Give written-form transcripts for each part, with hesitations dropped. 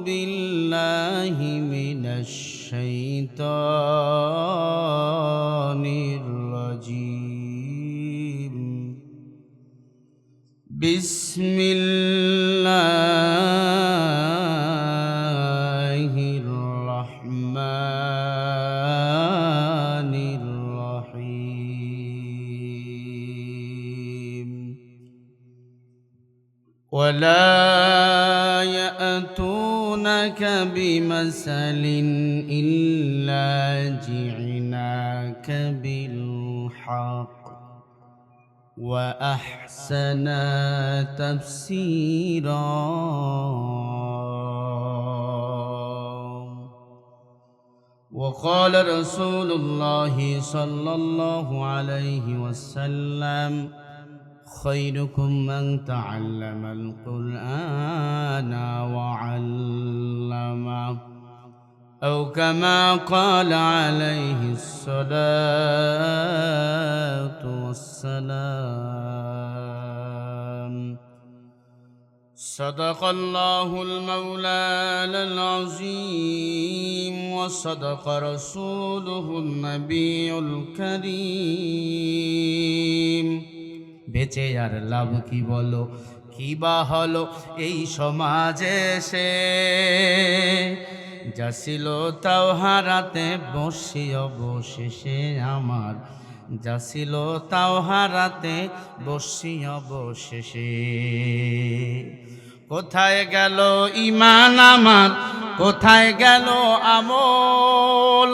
بالله من الشيطان الرجيم بسم الله الرحمن الرحيم ولا يأتونك بمثل إلا جئناك بالحق وأحسن تفسيرا وقال رسول الله صلى الله عليه وسلم خيركم من تعلم القرآن وعلمه أو كما قال عليه الصلاة والسلام صدق الله المولى العظيم وصدق رسوله النبي الكريم বেঁচে আর লাভ কি বলো কি বা হলো এই সমাজে সে যা ছিল তাও হারাতে বসি অবশেষে আমার যা ছিল তাও হারাতে বসি অবশেষে কোথায় গেল ঈমান আমার কোথায় গেল আমল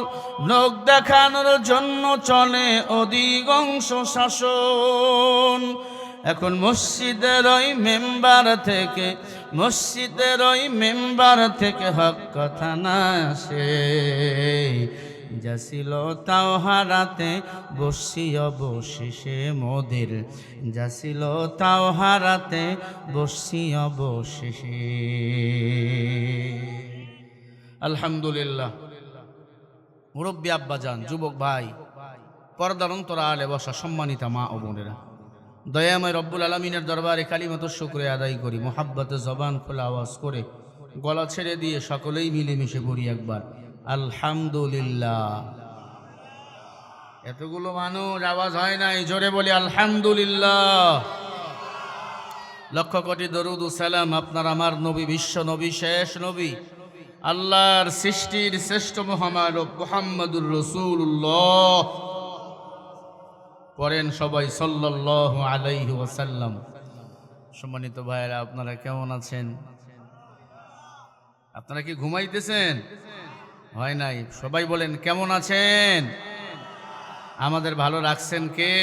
লোক দেখানোর জন্য চলে অধিকাংশ শাসন এখন মসজিদের ওই মেম্বার থেকে হক কথা না আসে যা ছিল তাও হারাতে বসি অবশেষে মোদের যা ছিল তাও হারাতে বসি অবশেষে আলহামদুলিল্লাহ মুরব্বী আব্বাজান যুবক ভাই পর্দার অন্তরালে বসা সম্মানিতা মা ও বোনেরা দয়াময় রব্বুল আলামিনের দরবারে কালিমাত শুকরিয়া আদায় করি মোহাব্বতে জবান খোলা আওয়াজ করে গলা ছেড়ে দিয়ে সকলেই মিলেমিশে পড়ি একবার আলহামদুলিল্লাহ। এতগুলো মানুষ আওয়াজ হয় নাই, জোরে বলি আলহামদুলিল্লাহ। লক্ষ কোটি দরুদ ও সালাম আপনার আমার নবী, বিশ্ব নবী, শেষ নবী, আল্লাহর সৃষ্টির শ্রেষ্ঠ মহামানব মুহাম্মদুর রাসূলুল্লাহ পড়েন সবাই সাল্লাল্লাহু আলাইহি ওয়াসাল্লাম। সম্মানিত ভাইরা, আপনারা কেমন আছেন? আপনারা কি ঘুমাইতেছেন? হয় নাই, সবাই বলেন কেমন আছেন? আমাদের ভালো রাখছেন কে?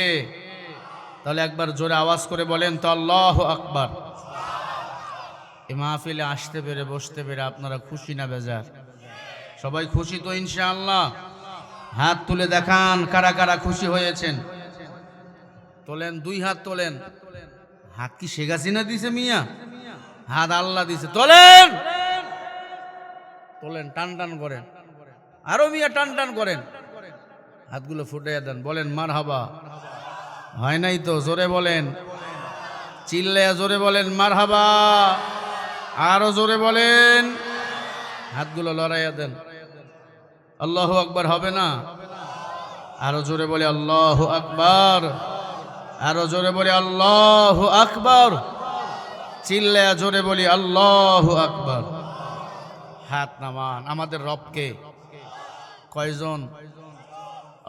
তাহলে একবার জোরে আওয়াজ করে বলেন তো আল্লাহু আকবার। এই মাহফিলে আসতে পেরে বসতে পেরে আপনারা খুশি না বেজার? সবাই খুশি তো ইনশাআল্লাহ? হাত তুলে দেখান কারা কারা খুশি হয়েছেন। তোলেন, দুই হাত তোলেন। হাত কি শেখ হাসিনা দিছে মিয়া? হাত আল্লাহ দিছে। তোলেন তোলেন, টান টান করেন, আরো মিয়া টান টান করেন, হাতগুলো ফুটাইয়া দেন, বলেন মারহাবা। হয় নাই তো? জোরে বলেন, চিল্লায়া জোরে বলেন মারহাবা। আরো জোরে বলেন, হাতগুলো লড়াইয়া দেন। আল্লাহু আকবার হবে না? আরো জোরে বলে আল্লাহু আকবার। আরো জোরে বলি আল্লাহু আকবার। চিল্লায়া জোরে বলি আল্লাহু আকবার। হাত নামান। আমাদের রবকে কয়জন?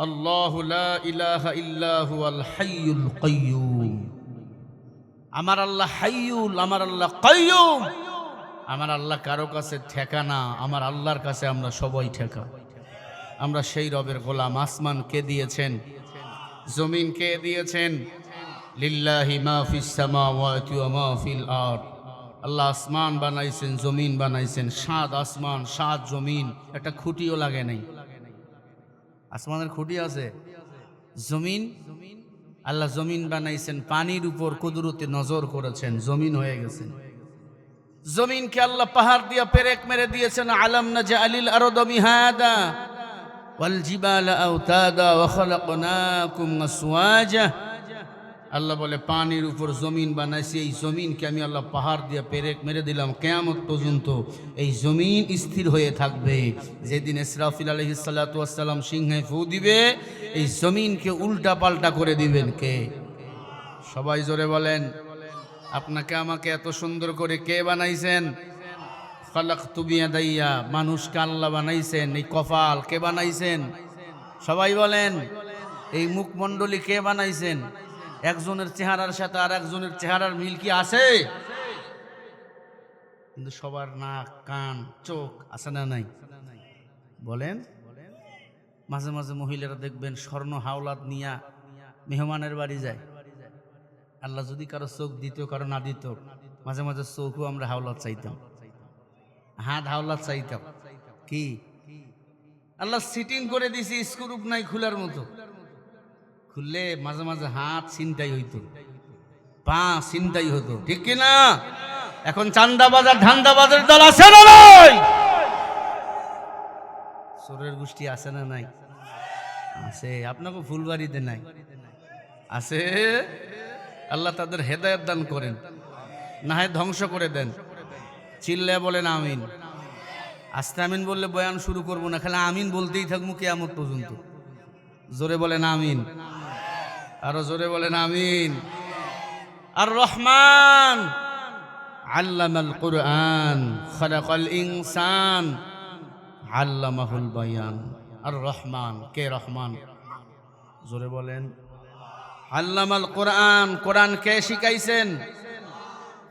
আল্লাহু লা ইলাহা ইল্লা হুয়াল হাইয়ুল কাইয়্যুম। আমার আল্লাহ হাইয়ুল, আমার আল্লাহ কাইয়্যুম। আমার আল্লাহ কারো কাছে ঠেকা না, আমার আল্লাহর কাছে আমরা সবাই ঠেকা। আমরা সেই রবের গোলাম। আসমান কে দিয়েছেন? জমিন কে দিয়েছেন? লিল্লাহি মা ফিস সামাওয়াতি ওয়া মা ফিল আরদ। আল্লাহ আসমান বানাইছেন, জমিন বানাইছেন। 7 আসমান 7 জমিন, একটা খুঁটিও লাগে নাই। আসমানের খুঁটি আছে? জমিন, আল্লাহ জমিন বানাইছেন, পানির উপর কুদরতে নজর করেছেন, জমিন হয়ে গেছেন। জমিনকে আল্লাহ পাহাড় দিয়া পেরেক মেরে দিয়েছেন। আলাম নাজআলিল আরদা মিহাদা ওয়াল জিবালা আওতাদা ওয়া খালাকনাকুম আসওয়াজা। আল্লাহ বলে পানির উপর জমিন বানাইছি, এই জমিনকে আমি আল্লাহ পাহাড় দিয়ে পেরেক মেরে দিলাম, কিয়ামত পর্যন্ত এই জমিন স্থির হয়ে থাকবে। যেদিন ইসরাফিল আলাইহিস সালাতু ওয়াস সালাম সিংহে ফু দিবে, এই জমিনকে উল্টা পাল্টা করে দিবেন কে? সবাই জোরে বলেন। আপনাকে আমাকে এত সুন্দর করে কে বানাইছেন? খালাকতু বিয়াদাইয়া, মানুষকে আল্লাহ বানাইছেন। এই কপাল কে বানাইছেন? সবাই বলেন। এই মুখমণ্ডলী কে বানাইছেন? একজনের চেহারার সাথে আর একজনের চেহারার মিল কি আছে? কিন্তু সবার নাক, কান, চোখ আছে না নাই? বলেন। মাঝে মাঝে মহিলারা দেখবেন স্বর্ণ হাওলাত নিয়া মেহমানের বাড়ি যায়। আল্লাহ যদি কারো চোখ দিত, কারো না দিত, মাঝে মাঝে চোখও আমরা হাওলাত চাইতাম, হাত হাওলাত চাইতাম। কি আল্লাহ সিটিং করে দিছি, স্ক্রুপ নাই খোলার মতো। খুললে মাঝে মাঝে হাত ছিনতাই হইতো, পা ছিনতাই হতো, ঠিক কিনা? এখন চান্দাবাজার ধান্দাবাজার দল আছে না নাই? চোরের গোষ্ঠী আছে না নাই? আছে। আপনাকে ফুলবাড়িতে নাই? আছে। আল্লাহ তাদের হেদায়েত দান করেন, না হয় ধ্বংস করে দেন। চিল্লে বলেন আমিন। আস্তে আমিন বললে বয়ান শুরু করবো না, খালি আমিন বলতেই থাকবো কিয়ামত পর্যন্ত। জোরে বলেন আমিন, আরো জোরে বলেন আমিন। আর রহমান আল্লামাল কুরআন খালাকাল ইনসান আল্লামাহুল বায়ান। আর রহমান কে? রহমান। জোরে বলেন। আল্লামাল কোরআন, কোরআন কে শিখাইছেন?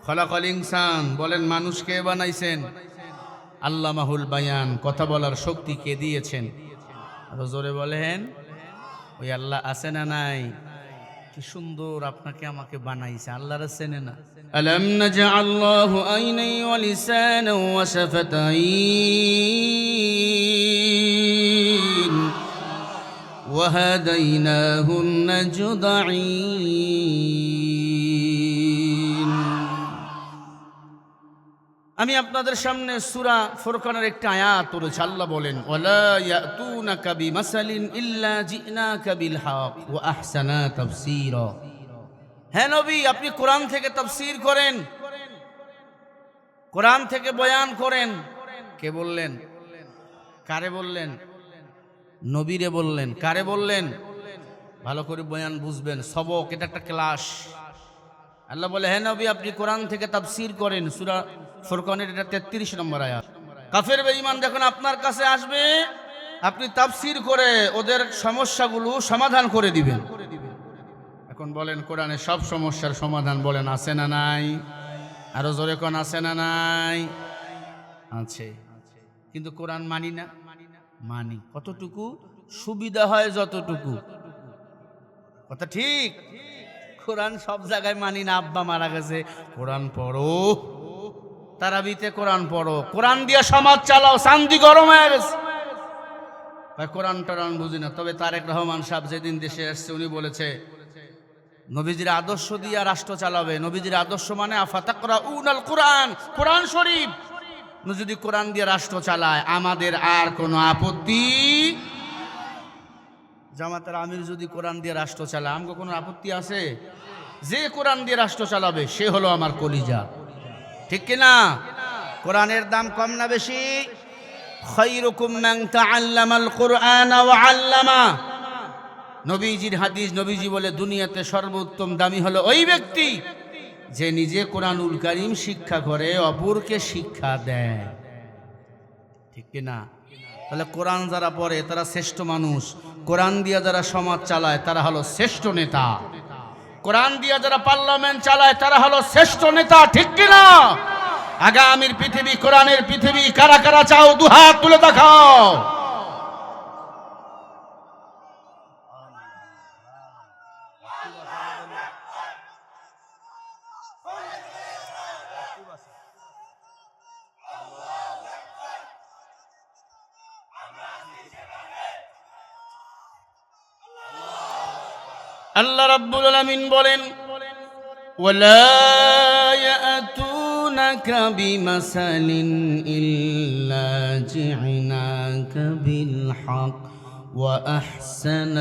খালাকাল ইনসান, বলেন মানুষ কে বানাইছেন? আল্লামাহুল বায়ান, কথা বলার শক্তি কে দিয়েছেন? আরো জোরে বলেন। ওই আল্লাহ আছে না নাই? কি সুন্দর আপনাকে আমাকে বানাইছে, আল্লাহর চেনে না? আলাম নাজআল্লাহু আইনাই ওয়া লিসানাও ওয়া শাফাতাইন ওয়া হাদাইনাহুন নাজদাইন। আমি আপনাদের সামনে সূরা ফুরকানের একটা আয়াত পড়েছি। আল্লাহ বলেন, ওয়ালা ইয়াতুনাকা বিমাসালিন ইল্লা জিনাকা বিল হক ওয়া আহসানা তাফসীরা। হে নবী, আপনি কোরআন থেকে তাফসীর করেন, কোরআন থেকে বয়ান করেন। কে বললেন? কারে বললেন? নবীরে বললেন। কারে বললেন? ভালো করে বয়ান বুঝবেন, সবক, এটা একটা ক্লাস। আল্লাহ বলে, হে নবী, আপনি কোরআন থেকে তাফসীর করেন। সূরা ফুরকানের এটা 33 নম্বর আয়াত। কাফের বেঈমান যখন আপনার কাছে আসবে, আপনি তাফসীর করে ওদের সমস্যাগুলো সমাধান করে দিবেন। এখন বলেন, কোরআনে সব সমস্যার সমাধান বলেন আছে না নাই? আরো জোরে কোন আছে না নাই? আছে। কিন্তু কোরআন মানি না। মানি কতটুকু? সুবিধা হয় যতটুকু। কথা ঠিক? কোরআন সব জায়গায় মানি না। আব্বা মারা গেছে, কোরআন পড়ো। তারাবিতে কোরআন পড়ো, কোরআন দিয়ে সমাজ চালাও, শান্তি গরম হয়ে গেছে। কোরআন টরান বুঝি না। তবে তারেক রহমান সাহেব যেদিন দেশে আসছে, উনি বলেছে নবীজির আদর্শ দিয়ে রাষ্ট্র চালাবে। নবীজির আদর্শ মানে আফাতাকরাউনাল কুরআন, কোরআন শরীফ। যদি কোরআন দিয়ে রাষ্ট্র চালায়, আমাদের আর কোনো আপত্তি। জামাতের আমির যদি কোরআন দিয়ে রাষ্ট্র চালায়, আমাকে কোনো আপত্তি আছে? যে কোরআন দিয়ে রাষ্ট্র চালাবে সে হলো আমার কলিজা, ঠিক কিনা? কোরআনের দাম কম না বেশি? খায়রুকুম মান তাআল্লামাল কুরআন ওয়া আল্লামা। নবীজির হাদিস, নবীজি বলে দুনিয়াতে সর্বোত্তম দামি হলো ওই ব্যক্তি যে নিজে কোরআনুল কারীম শিক্ষা করে, অপরকে শিক্ষা দেয়, ঠিক কিনা? তাহলে কোরআন যারা পড়ে তারা শ্রেষ্ঠ মানুষ। কোরআন দিয়ে যারা সমাজ চালায় তারা হলো শ্রেষ্ঠ নেতা। কোরআন দিয়ে যারা পার্লামেন্ট চালায় তারা হলো শ্রেষ্ঠ নেতা, ঠিক কিনা? আগামীর পৃথিবী, কোরআনের পৃথিবী কারা কারা চাও? দুহাত তুলে দেখাও। আল্লাহ রাব্বুল আলামিন বলেন, ওয়ালা ইয়াতুনাকা বিমাসালিন ইল্লা জি'নাকা বিল হক وأحسن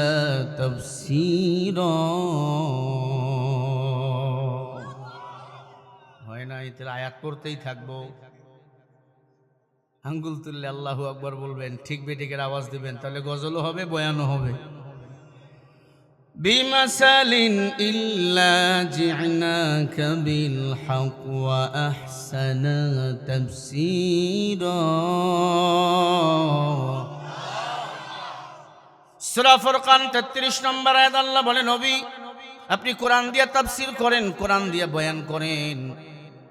تفسيرا হয় না এর আয়াত পড়তেই থাকবো আঙ্গুল তুললে আল্লাহু আকবার বলবেন ঠিক বেঠিকের আওয়াজ দিবেন তাহলে গজলও হবে বয়ানও হবে بمثل إلا جئناك بالحق وأحسن تفسيرا সূরা ফুরকান 33 নম্বর আয়াত আল্লাহ বলে নবী আপনি কোরআন দিয়ে তাফসীর করেন কোরআন দিয়ে বয়ান করেন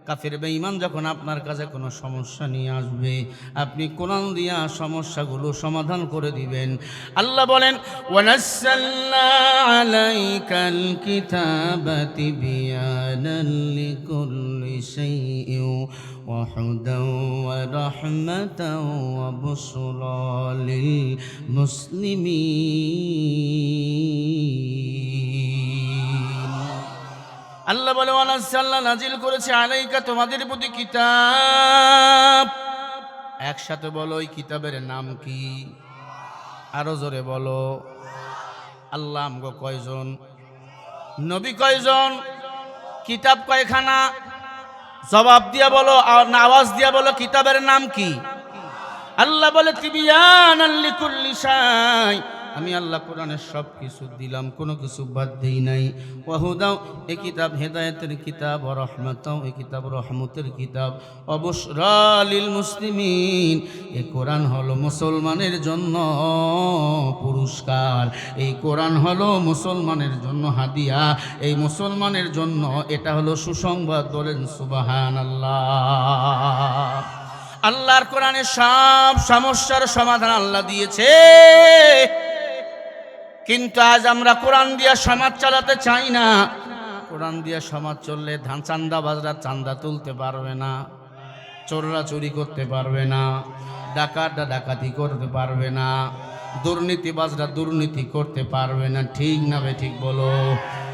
কাফের বেঈমান যখন আপনার কাছে কোনো সমস্যা নিয়ে আসবে আপনি কোরআন দিয়া সমস্যাগুলো সমাধান করে দিবেন আল্লাহ বলেন ওয়ানাসাল্লা আলাইকাল কিতাবা তিবিয়ানান লিকুল্লি শাইইন ওয়া হুদান ওয়া রাহমাতান ওয়া বুশরা লিল মুসলিমিন আল্লাহ বলে ওয়ানাসাল্লা নাজিল করেছে আলাইকা তোমাদের প্রতি কিতাব একসাথে বলো ওই কিতাবের নাম কি আরো জোরে বলো আল্লাহ আমগো কয়জন নবী কয়জন কিতাব কয়খানা জবাব দিয়া বলো আওয়াজ দিয়া বলো কিতাবের নাম কি আল্লাহ বলে তিবিয়ানান লিকুল্লি শাই আমি আল্লাহ কোরআনের সব কিছু দিলাম কোনো কিছু বাদ দেই নাই ওয়াহুদাও এই কিতাব হেদায়েতের কিতাব ও রহমতাও এই কিতাব রহমতের কিতাব অবশরা লিল মুসলিমিন এই কোরআন হলো মুসলমানের জন্য পুরস্কার এই কোরআন হলো মুসলমানের জন্য হাদিয়া এই মুসলমানের জন্য এটা হলো সুসংবাদ বলেন সুবহানাল্লাহ আল্লাহর কোরআনে সব সমস্যার সমাধান আল্লাহ দিয়েছে কিন্তু আজ আমরা কোরআন দিয়া সমাজ চালাতে চাই না কোরআন দিয়া সমাজ চললে চাঁদাবাজরা চাঁদা তুলতে পারবে না চোররা চুরি করতে পারবে না ডাকাতরা ডাকাতি করতে পারবে না দুর্নীতিবাজরা দুর্নীতি করতে পারবে না ঠিক না ঠিক বলো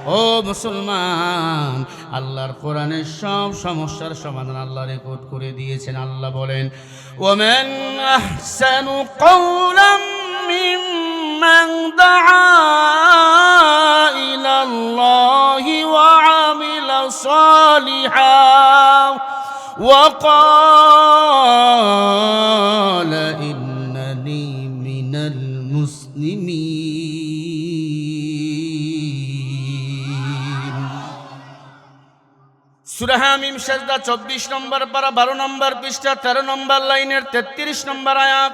ও মুসলমান আল্লাহর কোরআনের সব সমস্যার সমাধান আল্লাহ রেকর্ড করে দিয়েছেন আল্লাহ বলেন ওয়ামান আহসানু কওলাম মিম্মান দাআ ইলাল্লাহি ওয়া আমিলা সালিহান ওয়া ক্বালা ইন্নানি মিনাল মুসলিমিন সূরা হামিম সাজদা 24 নম্বর পারা 12 নম্বর পৃষ্ঠা 13 নম্বর লাইনের 33 নম্বর আয়াত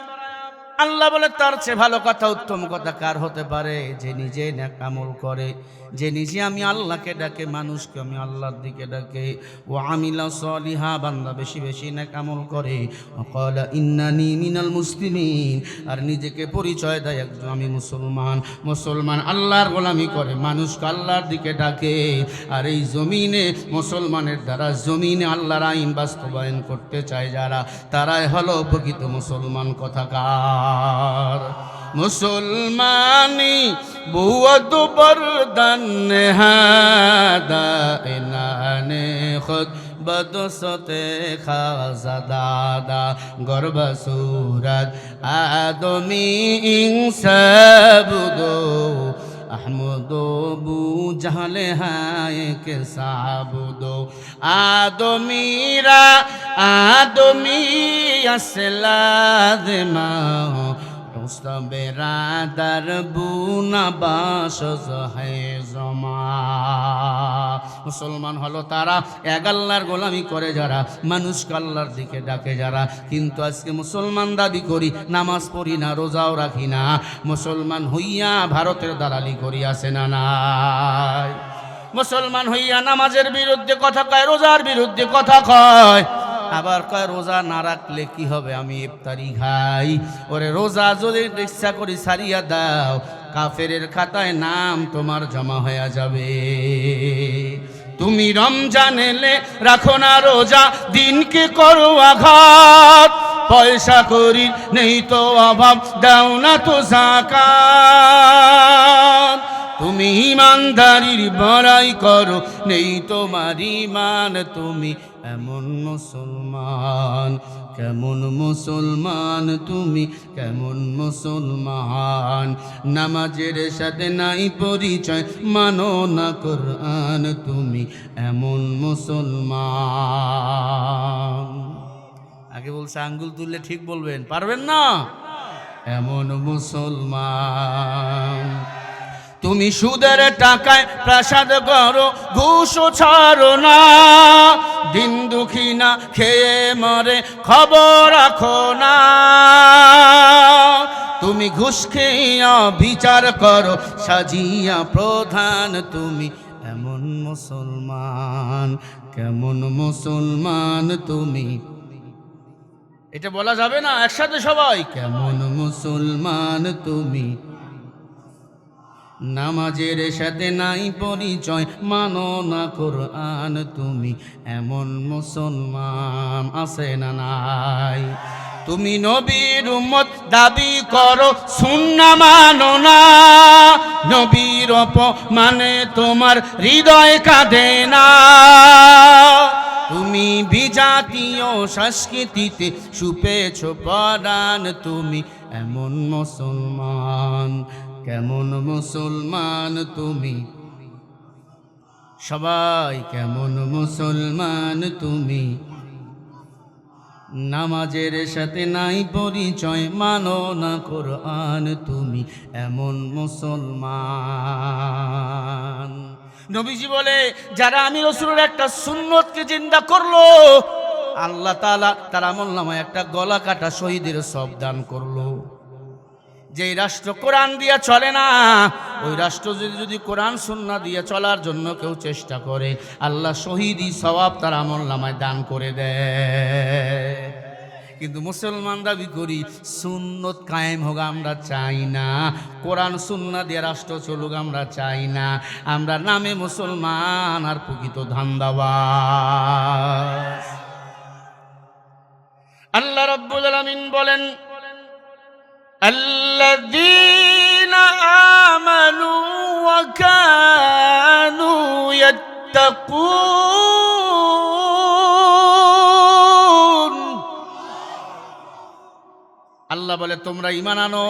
আল্লাহ বলে তার চেয়ে ভালো কথা উত্তম কথা কার হতে পারে যে নিজে নেক আমল করে যে নিজে আমি আল্লাহকে ডাকে মানুষকে আমি আল্লাহর দিকে ডাকে ও আমিলা সলিহা বান্দা বেশি বেশি নেক আমল করে ক্বালা ইন্নানি মিনাল মুসলিমিন আর নিজেকে পরিচয় দেয় একজন আমি মুসলমান আল্লাহর গোলামি করে মানুষকে আল্লাহর দিকে ডাকে আর এই জমিনে মুসলমানের দ্বারা জমিনে আল্লাহর আইন বাস্তবায়ন করতে চায় যারা তারাই হলো প্রকৃত মুসলমান কথাকার মুসলমানি বুয়ত বরদান হাদা ইনানে খুদ বদসতে খাজাদাদা গর্ব সুরত আদমি ইনসাবুদো আহমদো বু জাহলে হায় কে সাবুদো আদমি আসলাদমা বেরাদার বুনা বাস জমা মুসলমান হলো তারা এক আল্লাহর গোলামি করে যারা মানুষকে আল্লাহর দিকে ডাকে যারা কিন্তু আজকে মুসলমান দাবি করি নামাজ পড়ি না রোজাও রাখি না মুসলমান হইয়া ভারতের দালালি করি আসে না নাই মুসলমান হইয়া নামাজের বিরুদ্ধে কথা কয় রোজার বিরুদ্ধে কথা কয় আবার কয় রোজা না রাখলে কি হবে আমি ইফতারি খাই ওরে রোজা যদি ইচ্ছা করি ছাড়িয়া দাও কাফেরের খাতায় নাম তোমার জমা হয়ে যাবে তুমি রমজান এলে রাখো না রোজা দিনকে করো আঘাত পয়সা করি নেই তো অভাব দাও না তো যাকাত তুমি ইমানদারির বড়াই করো নেই তোমার ইমান তুমি এমন মুসলমান কেমন মুসলমান তুমি, কেমন মুসলমান। নামাজের সাথে নাই পরিচয়, মানো না কোরআন, তুমি এমন মুসলমান। আগে বলছে আঙ্গুল তুললে ঠিক বলবেন, পারবেন না? এমন মুসলমান। তুমি সুদের টাকায় প্রাসাদ করো, ঘুষও ছাড়ো না, দিন দুঃখী না খেয়ে মরে খবর রাখো না। তুমি ঘুষ খেয়া বিচার করো, সাজিয়া প্রধান, তুমি এমন মুসলমান। কেমন মুসলমান তুমি, এটা বলা যাবে না একসাথে সবাই? কেমন মুসলমান তুমি, নামাজের সাথে নাই পরিচয়, মানো না কোরআন, তুমি এমন মুসলমান। আছে না নাই? তুমি নবীর উম্মত দাবি করো, সুন্নাহ মানো না, নবীর অপমানে তোমার হৃদয় কাঁদে না। তুমি বিজাতীয় সংস্কৃতিতে সুপেছ পরাণ, তুমি এমন মুসলমান। কেমন মুসলমান তুমি, সবাই কেমন মুসলমান তুমি, নামাজের সাথে নাই পরিচয়, মানো না কোরআন, তুমি এমন মুসলমান। নবীজি বলে, যারা আমি রাসূলের একটা সুন্নতকে জিন্দা করলো, আল্লাহ তাআলা তার আমলনামায় একটা গলা কাটা শহীদের সওয়াব দান করলো। যেই রাষ্ট্র কোরআন দিয়ে চলে না, ওই রাষ্ট্র যদি কোরআন সুন্নাহ দিয়ে চলার জন্য কেউ চেষ্টা করে, আল্লাহ শহীদি সওয়াব তার আমলনামায় দান করে দেয়। কিন্তু মুসলমান দাবি করি সুন্নত কায়েম হোক আমরা চাই না, কোরআন সুন্নাহ দিয়ে রাষ্ট্র চলুক আমরা চাই না। আমরা নামে মুসলমান আর প্রকৃত ধান্দাবাজ। আল্লাহ রাব্বুল আলামিন বলেন, আল্লাযীনা আমানু ওয়া কানু ইয়াত্তাকুন। আল্লাহ বলে, তোমরা ঈমান আনো,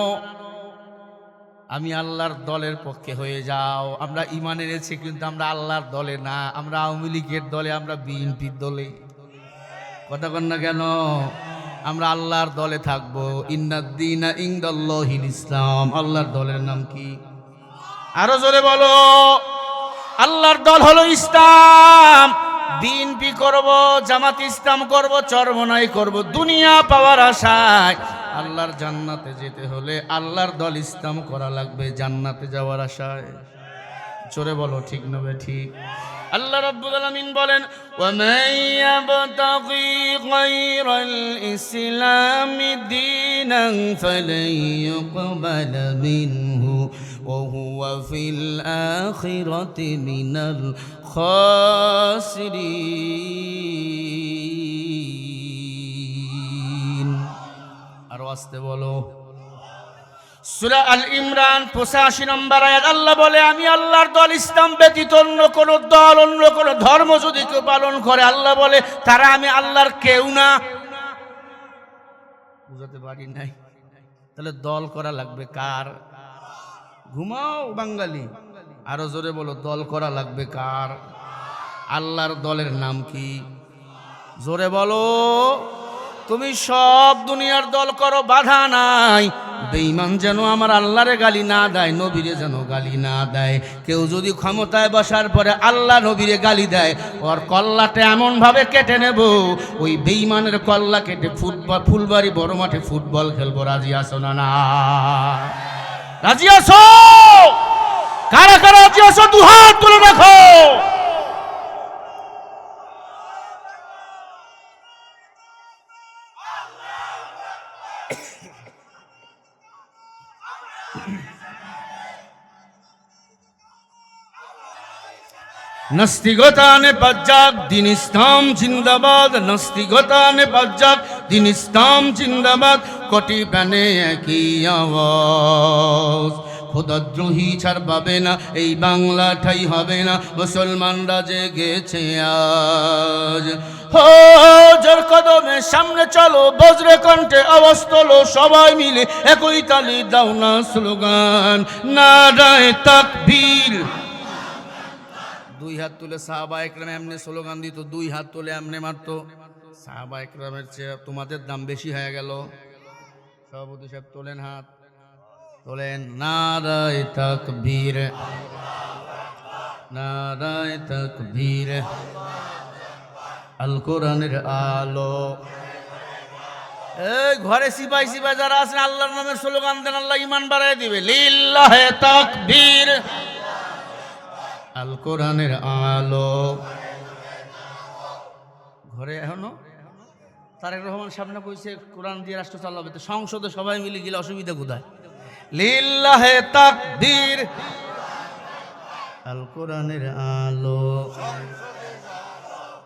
আমি আল্লাহর দলের পক্ষে হয়ে যাও। আমরা ঈমান এনেছি কিন্তু আমরা আল্লাহর দলে না, আমরা আওয়ামী লীগের দলে, আমরা বিএনপির দলে। কথা কন না কেন? আমরা আল্লাহর দলে থাকবো। ইন্নাদ-দীনা ইনদাল্লাহিল ইসলাম। আল্লাহর দলের নাম কি? আরো জোরে বলো। আল্লাহর দল হলো ইসলাম। বিএনপি করব, জামাত ইসলাম করব, চরমনাই করব, দুনিয়া পাওয়ার আশায়। আল্লাহর জান্নাতে যেতে হলে আল্লাহর দল ইসলাম করা লাগবে, জান্নাতে যাওয়ার আশায়। জোরে বলো, ঠিক না ঠিক? আল্লাহ রাব্বুল আলামিন বলেন, ওয়া মান ইয়াবতাগি গায়রাল ইসলামি দীনান ফালান ইউকবালা মিনহু ওয়া হুয়া ফিল আখিরাতি মিনাল খাসিরিন। আর আস্তে বলো। সূরা আল ইমরান 85 নম্বর আয়াত। আল্লাহ বলে, আমি আল্লাহর দল ইসলাম ব্যতীত অন্য কোন দল, অন্য কোন ধর্ম যদি কেউ পালন করে, আল্লাহ বলে তারা আমি আল্লাহর কেউ না। বুঝাতে পারি নাই? তাহলে দল করা লাগবে কার? ঘুমাও বাঙালি, আরো জোরে বলো, দল করা লাগবে কার? আল্লাহর দলের নাম কি? জোরে বলো। তুমি সব দুনিয়ার দল করো, বাধা নাই। বেঈমান যেন আমার আল্লাহরে গালি না দেয়, নবীরে যেন গালি না দেয়। কেউ যদি ক্ষমতায় বসার পরে আল্লাহ নবীরে গালি দেয়, ওর কল্লাটা এমন ভাবে কেটে নেব, ওই বেঈমানের কল্লা কেটে ফুলবাড়ি বড় মাঠে ফুটবল খেলবো। রাজি আছো না? না রাজি আছো? কারা কারা রাজি আছো? দুহাত তুলে রাখো। নাস্তিকতা নে বাজ্জাক, দিন ইসলাম জিন্দাবাদ। নাস্তিকতা নে বাজ্জাক, দিন ইসলাম জিন্দাবাদ। কোটি প্রাণে একই আওয়াজ, খোদাদ্রোহী ছাড় পাবে না, এই বাংলা ঠাই হবে না। মুসলমানরা জেগেছে আজ, হো জোর কদমে সামনে চলো, বজ্রে কণ্ঠে আওয়াজ তোলো, সবাই মিলে একই তালি দাও না স্লোগান, নারায়ে তাকবীর। দুই হাত তুলে সাহাবা একরাম এমনি স্লোগান দিত, দুই হাত তুলে এমনি মারতো। সাহাবা একরামের চেয়ে তোমাদের দাম বেশি হয়ে গেল। সভাপতি সাহেব তোলেন হাত, তোলেন, নারায়ে তাকবীর, নারায়ে তাকবীর। আল কোরআনের আলো। এই ঘরে সিপাই সিপাই যারা আছেন আল্লাহর নামের স্লোগান দেন, আল্লাহ ঈমান বাড়ায় দিবে। লিল্লাহে তাকবীর। আল কোরআনের আলো। ঘরে এখনো তারেক রহমান সামনে কইছে কোরআন দিয়ে রাষ্ট্র চালাবে, তো সংসদে সবাই মিলে গেলে অসুবিধা কোথায়? লিল্লাহে তাকবীর। আল কোরআনের আলো।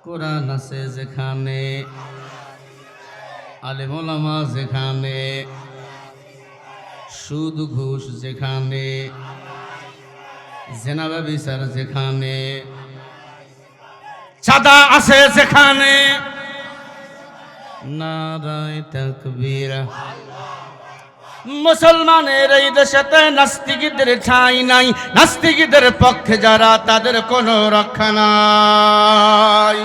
কোরআন আছে যেখানে, আলেম ওলামা যেখানে, সুদ ঘুষ যেখানে, জেনা ব্যভিচার যেখানে, চাঁদা আছে যেখানে, নারায়ে তাকবীর। মুসলমানের এই দেশেতে নাস্তিকদের ঠাঁই নাই, নাস্তিকদের পক্ষে যারা তাদের কোনো রক্ষা নাই।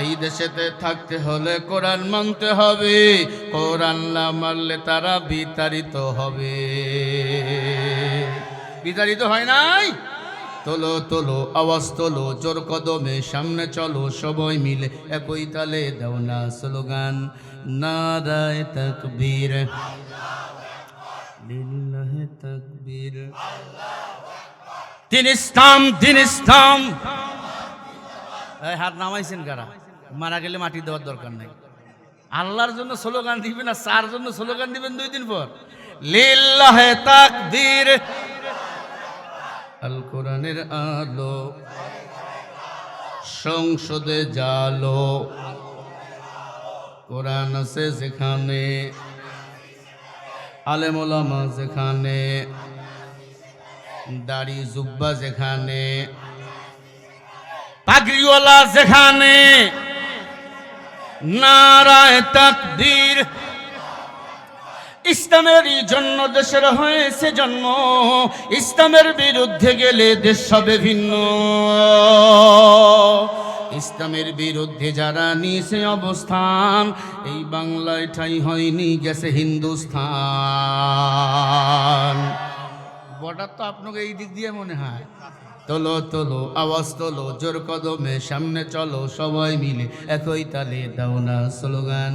এই দেশেতে থাকতে হলে কোরআন মানতে হবে, কোরআন না মানলে তারা বিতাড়িত হবে। বিতাড়িত হয় নাই? তোলো তোলো আওয়াজ তোলো, জোর কদমে সামনে চলো, সবাই মিলে একই তালে দাও না স্লোগান, নারায়ে তাকবীর। লিল্লাহে তাকবীর। দিন ইসলাম, দিন ইসলাম। এই হাত নামাইছেন কারা? মারা গেলে মাটি দেওয়ার দরকার নাই। আল্লাহর জন্য স্লোগান দিবেন না, চার জন্য স্লোগান দিবেন 2 দিন পর। লিল্লাহে তাকবীর। আল কোরআনের আলো। সংসদে জালো, কোরআন আছে যেখানে, আলেম ওলামা যেখানে, দাড়ি জুব্বা যেখানে, পাগড়িওয়ালা যেখানে, নারায়ে তাকবীর। ইসলামের জন্য দেশের হয়েছে জন্ম, ইসলামের বিরুদ্ধে গেলে দেশ হবে ভিন্ন। ইসলামের বিরুদ্ধে যারা নিয়েছে অবস্থান, এই বাংলায় ঠাঁই হয়নি, গেছে হিন্দুস্তান। বর্ডার তো আপনাকে এই দিক দিয়ে মনে হয়। তোলো তোলো আওয়াজ তোলো, জোর কদমে সামনে চলো, সবাই মিলে একই তালে দাও না স্লোগান,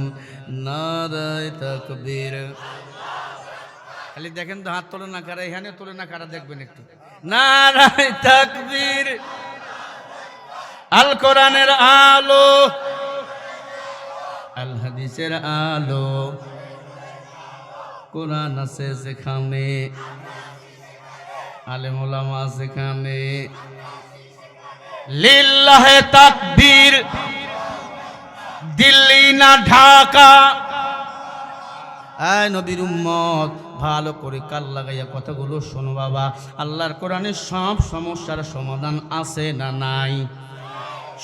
নারায়ে তাকবীর। খালি দেখেন তো হাত তোলে না কারা, এখানে তোলে না কারা, দেখবেন একটু। নারায়ে তাকবীর। আল কোরআনের আলো, আল হাদিসের আলো। কোরআন আছে যেখানে, আলেম ওলামা যেখানে, লিল্লাহে তাকবীর। দিল্লি না ঢাকা। আয় নবীর উম্মত, ভালো করে কাল লাগাইয়া কথাগুলো শোনো বাবা। আল্লাহর কোরআনের সব সমস্যার সমাধান আছে না নাই?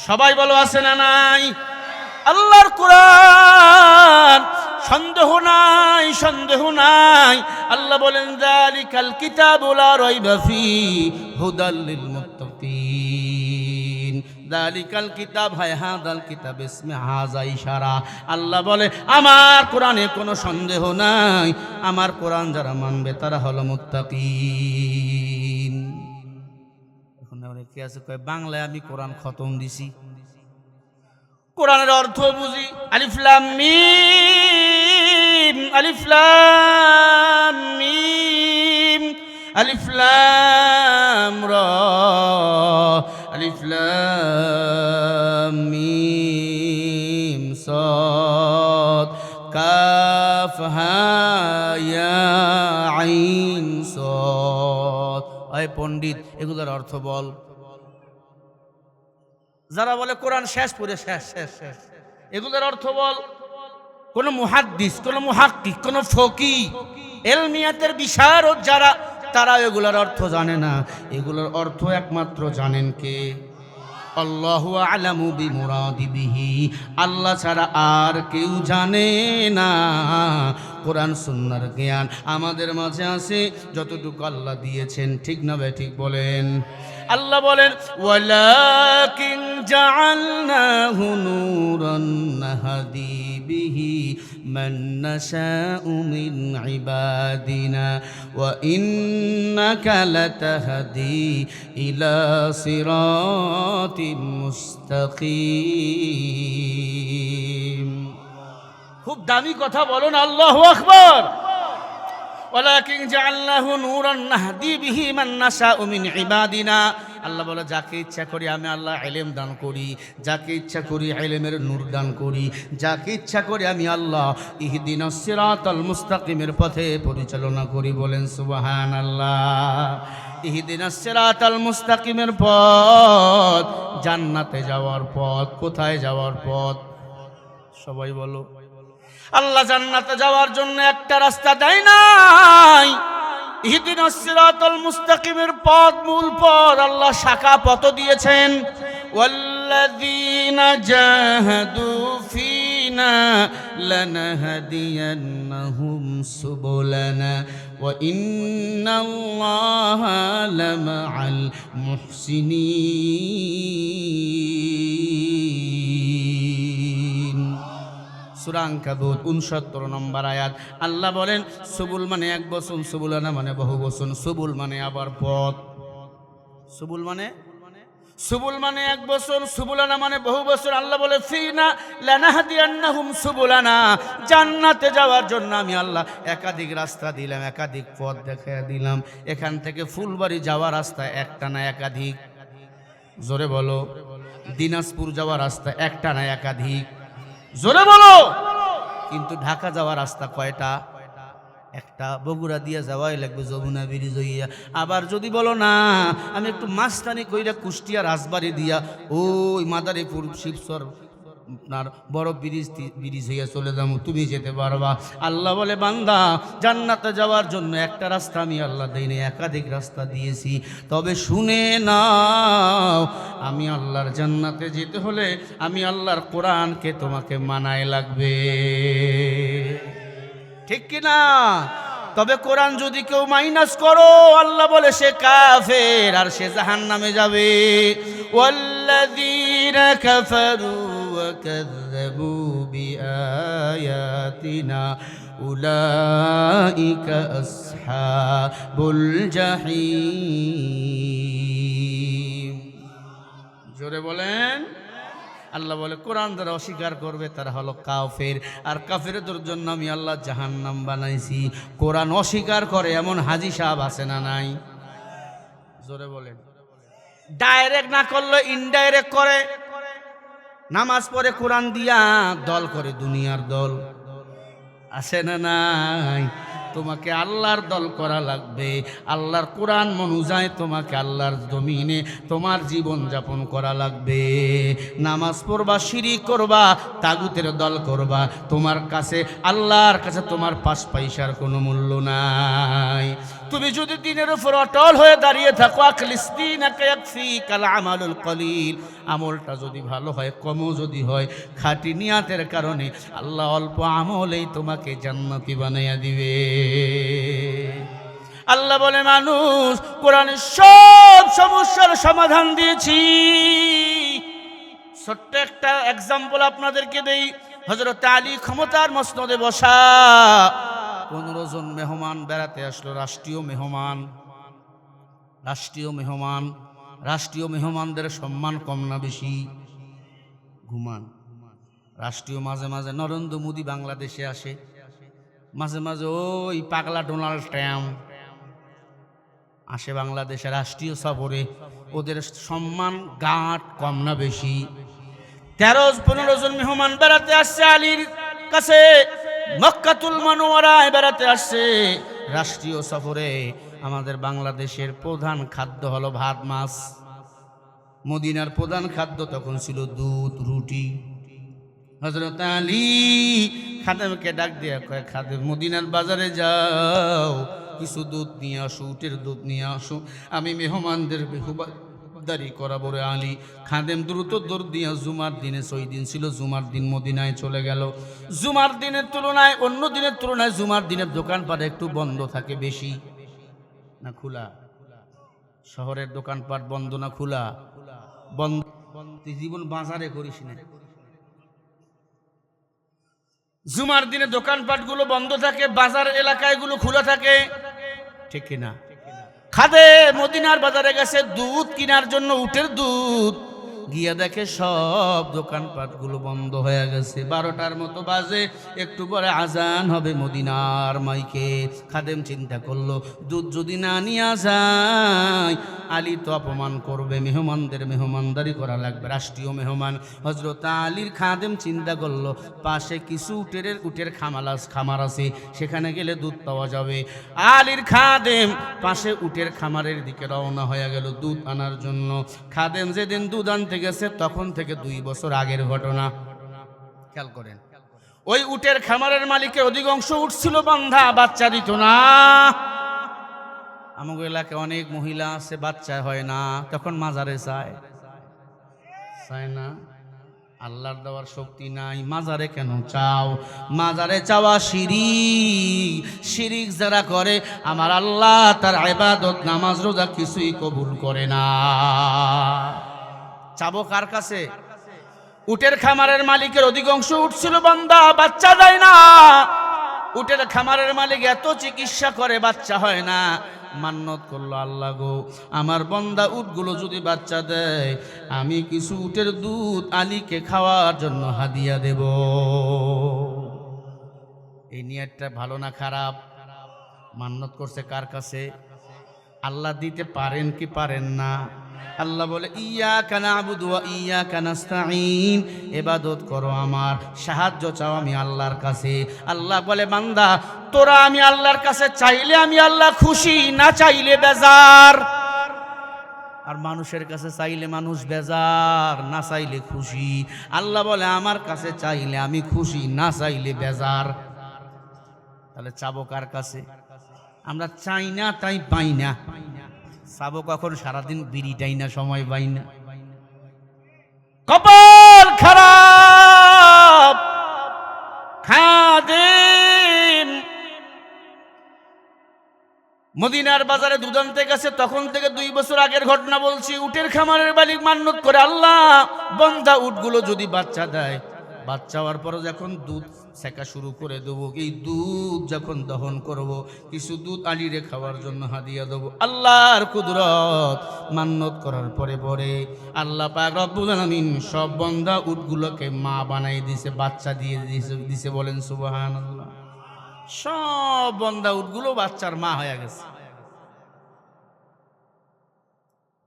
সবাই বলো আছে না নাই? আল্লাহর কোরআন, সন্দেহ নাই, সন্দেহ নাই। আল্লাহ বলেন যালিকাল কিতাবু লা রাইবা ফীহি হুদাল লিল মুত্তাকিন। যালিকাল কিতাব হয় হাদাল কিতাব, ইসমে হাজা ইশারা। আল্লাহ বলে আমার কোরআনে কোনো সন্দেহ নাই, আমার কোরআন যারা মানবে তারা হলো মুত্তাকিন। এখন অনেকে আছে কয় বাংলায় আমি কোরআন খতম দিছি, কোরআনের অর্থ বুঝি। আলিফ লাম মিম, আলিফ লাম মিম, আলিফ লাম রা, আলিফ লাম মিম সাদ, কাফ হা ইয়া আইন সাদ। আয় পণ্ডিত, এগুলোর অর্থ বল। যারা বলে কোরআন শেষ পড়ে শেষ শেষ শেষ, এগুলোর অর্থ বল। কোন মুহাদ্দিস, কোন মুহাক্কিক, কোন ফকি, ইলমিয়াতের বিশারদ যারা, তারা এগুলোর অর্থ জানে না। এগুলোর অর্থ একমাত্র জানেন কে? আল্লাহু আ'লামু বিমুরাদি বিহি, আল্লাহ ছাড়া আর কেউ জানে না। কোরআন সুন্নাহর জ্ঞান আমাদের মাঝে আছে যতটুকু আল্লাহ দিয়েছেন, ঠিক না ভাই? ঠিক বলেন। আল্লাহ বলেন ওয়ালাকিন জাআলনাহু নূরান নাহদি বিহি মান নাশাউ মিন ইবাদিনা ওয়া ইন্নাকা লাতাহদি ইলা সিরাতিম মুস্তাকিম। খুব দামি কথা বলুন আল্লাহু আকবার। ওয়ালাকিন জাআলনাহু নূরান নাহদি বিহি মান নাশাউ মিন ইবাদিনা, আল্লাহ বলে যাকে ইচ্ছা করি আমি আল্লাহ ইলম দান করি, যাকে ইচ্ছা করি ইলমের নূর দান করি, যাকে ইচ্ছা করি আমি আল্লাহ ইহদিনাস সিরাতাল মুস্তাকিমের পথে পরিচালনা করি। বলেন সুবহানাল্লাহ। ইহদিনাস সিরাতাল মুস্তাকিমের পথ জান্নাতে যাওয়ার পথ। কোথায় যাওয়ার পথ? সবাই বলো। আল্লাহ জান্নাতে যাওয়ার জন্য একটা রাস্তা দেয় নাই, ইহদিনাস সিরাতাল মুস্তাকিমের পথ, মূল পথ, আল্লাহ শাখা পথ দিয়েছেন। ওয়াল্লাযীনা জাহাদু ফীনা লানাহদিয়ান্নাহুম সুবুলানা ওয়া ইন্নাল্লাহা লামাআল মুহসিনিন। সূরা আনকাবুত 69 নম্বর আয়াত। আল্লাহ বলেন সুবুল মানে এক বচন, সুবুলানা মানে বহু বচন। সুবুল মানে আবার পথ, সুবুল মানে এক বচন, সুবুলানা মানে বহু বচন। আল্লাহ বলে ফিনা লানাহদিয়ান্নাহুম সুবুলানা, জান্নাতে যাওয়ার জন্য আমি আল্লাহ একাধিক রাস্তা দিলাম, একাধিক পথ দেখাইয়া দিলাম। এখান থেকে ফুলবাড়ি যাওয়ার রাস্তা একটা না একাধিক? জোরে বলো। দিনাজপুর যাওয়ার রাস্তা একটা না একাধিক? জোরে বলো। কিন্তু ঢাকা যাওয়ার রাস্তা কয়টা? একটা। বগুড়া দিয়ে যাওয়াই লাগবে যমুনা ব্রিজ হইয়া। আবার যদি বলো না আমি একটু মাঝখানে কইরা কুষ্টিয়া রাজবাড়ি দিয়া ওই মাদারীপুর শিবচর আপনার বড় ব্রিজ হইয়া চলে যাবো, তুমি যেতে পারবা। আল্লাহ বলে বান্দা জান্নাতে যাওয়ার জন্য একটা রাস্তা আমি আল্লাহ দেইনি, একাধিক রাস্তা দিয়েছি। তবে শুনে নাও, আমি আল্লাহর জান্নাতে যেতে হলে আমি আল্লাহর কোরআনকে তোমাকে মানায় লাগবে, ঠিক কিনা? তবে কোরআন যদি কেউ মাইনাস করো, আল্লাহ বলে সে কাফের আর সে জাহান্নামে যাবে। ওয়াল্লাযীনা কাফারু ওয়া কাযযাবু বিআয়াতিনা উলাইকা আসহাবুল জাহিম। জোরে বলেন। আল্লাহ বলে কোরআন যারা অস্বীকার করবে তারা হলো কাফের, আর কাফেরদের জন্য আমি আল্লাহ জাহান্নাম বানাইছি। কোরআন অস্বীকার করে এমন হাজী সাহেব আছে না নাই? জোরে বলেন। ডাইরেক্ট না করলে ইনডাইরেক্ট করে, নামাজ পড়ে কোরআন দিয়া দল করে, দুনিয়ার দল আছে না নাই? তোমাকে আল্লাহর দল করা লাগবে। আল্লাহর কোরআন অনুযায়ী তোমাকে আল্লাহর জমিনে তোমার জীবন যাপন করা লাগবে। নামাজ পড়বা, শিরিক করবা, তাগুতের দল করবা, তোমার কাছে আল্লাহর কাছে তোমার 5 পয়সার কোনো মূল্য নাই। তুমি যদি দিনের উপর অটল হয়ে দাঁড়িয়ে থাকো, আখলিসদিনাকা ইয়াকফিকাল আমালুল কলিল, আমলটা যদি ভালো হয়, কমও যদি হয়, খাঁটি নিয়াতের কারণে আল্লাহ অল্প আমলেই তোমাকে জান্নাতি বানাইয়া দিবে। আল্লাহ বলে মানুষ কোরআনের সব সমস্যার সমাধান দিয়েছি। ছোট্ট একটা এক্সাম্পল আপনাদেরকে দেই। হযরত আলী ক্ষমতার মসনদে বসা, 15 জন মেহমান বেড়াতে আসলো, রাষ্ট্রীয় মেহমানদের সম্মান কম না বেশি? ঘুমান। রাষ্ট্রীয় মাঝে মাঝে নরেন্দ্র মোদী বাংলাদেশে আসে, মাঝে মাঝে ওই পাগলা ডোনাল্ড ট্রাম্প আসে বাংলাদেশে রাষ্ট্রীয় সফরে। ওদের সম্মান গাঁট কম না বেশি? 13-15 জন মেহমান বেড়াতে আসছে আলীর কাছে, মক্কাতুল মুনাওয়ারায় বেড়াতে আসছে রাষ্ট্রীয় সফরে। আমাদের বাংলাদেশের প্রধান খাদ্য হলো ভাত মাছ, মদিনার প্রধান খাদ্য তখন ছিল দুধ রুটি। হযরত আলী খাদেমকে ডাক দিয়ে কয়, খাদেম মদিনার বাজারে যাও, কিছু দুধ নিয়ে আসো, উটের দুধ নিয়ে আসো, আমি মেহমানদের খরিদ্দারি করাবো রে আলী। খাদেম দ্রুত দৌড় দিয়া জুমার দিনে, 6 দিন ছিল জুমার দিন, মদিনায় চলে গেল। জুমার দিনের তুলনায় অন্য দিনের তুলনায় জুমার দিনের দোকানপাট একটু বন্ধ থাকে বেশি না খোলা? শহরের দোকানপাট বন্ধ না খোলা? বন্ধ। জীবন বাজারে করিস না। জুমার দিনে দোকানপাটগুলো বন্ধ থাকে, বাজার এলাকায়গুলো খোলা থাকে, ঠিক কিনা? খাদে মদিনার বাজারে গেছে দুধ কেনার জন্য, উটের দুধ, গিয়া দেখে সব দোকানপাটগুলো বন্ধ হয়ে গেছে। 12টার মতো বাজে, একটু পরে আজান হবে মদিনার মাইকে। খাদেম চিন্তা করলো, দুধ যদি না নিয়ে যায় আলী তো অপমান করবে, মেহমানদের মেহমানদারি করা লাগবে, রাষ্ট্রীয় মেহমান। হযরত আলীর খাদেম চিন্তা করলো, পাশে কিছু উটের খামার আছে, সেখানে গেলে দুধ পাওয়া যাবে। আলীর খাদেম পাশে উটের খামারের দিকে রওনা হয়ে গেল দুধ আনার জন্য। খাদেম যেদিন দুধ আনতে গেছে তখন থেকে 2 বছর আগের ঘটনা। খেয়াল করেন, ওই উটের খামারের মালিকের অধিকাংশ উট ছিল বান্ধা, বাচ্চা দিত না। আমাদের এলাকায় অনেক মহিলা আছে, বাচ্চা হয় না, তখন মাজারে চায় না। আল্লাহর দেওয়ার শক্তি নাই, মাজারে কেন চাও? মাজারে চাওয়া শিরিক। শিরিক যারা করে আমার আল্লাহ তার ইবাদত, নামাজ, রোজা কিছুই কবুল করে না। চাবো কার কাছে? উটের খামারের মালিকের অধিকাংশ উট ছিল বান্দা, বাচ্চা দেয় না। উটের খামারের মালিক এত চিকিৎসা করে, বাচ্চা হয় না। মান্নত করলো, আল্লাহ গো আমার বান্দা উটগুলো যদি বাচ্চা দেয় আমি কিছু উটের দুধ আলীকে খাওয়ার জন্য হাদিয়া দেব। এই নিয়তটা ভালো না খারাপ? মান্নত করছে কার কাছে? আল্লাহ দিতে পারেন কি পারেন না? আল্লাহ বলে ইয়াকা না'বুদু ওয়া ইয়াকা নাস্তাঈন, ইবাদত করো আমার, সাহায্য চাও আমি আল্লাহর কাছে। আল্লাহ বলে বান্দা তোরা আমি আল্লাহর কাছে চাইলে আমি আল্লাহ খুশি, না চাইলে বেজার। আর মানুষের কাছে চাইলে মানুষ বেজার, না চাইলে খুশি। আল্লাহ বলে আমার কাছে চাইলে আমি খুশি, না চাইলে বেজার। তাহলে চাবো কার কাছে? আমরা চাই না তাই পাই না। চাবো কখন? সারাদিন বিড়িটাই না সময় পাই না। কপাল খারাপ। খাদেম মদিনার বাজারে দুধ আনতে গেছে, তখন থেকে 2 বছর আগের ঘটনা বলছি। উটের খামারের মালিক মান্নত করে, আল্লাহ বান্দা উটগুলো যদি বাচ্চা দেয়, বাচ্চা হওয়ার পর যখন দুধ সেকা শুরু করে দেবো, এই দুধ যখন দহন করব কিছু দুধ আলীরে খাওয়ার জন্য হাদিয়া দেবো। আল্লাহর কুদরত, মান্নত করার পরে পরে আল্লাহ পাক রব্বুল আলামিন সব বান্দা উটগুলোকে মা বানাই দিয়েছে, বাচ্চা দিয়ে দিয়েছে। বলেন সুবহানাল্লাহ। সব বান্দা উটগুলো বাচ্চার মা হয়ে গেছে।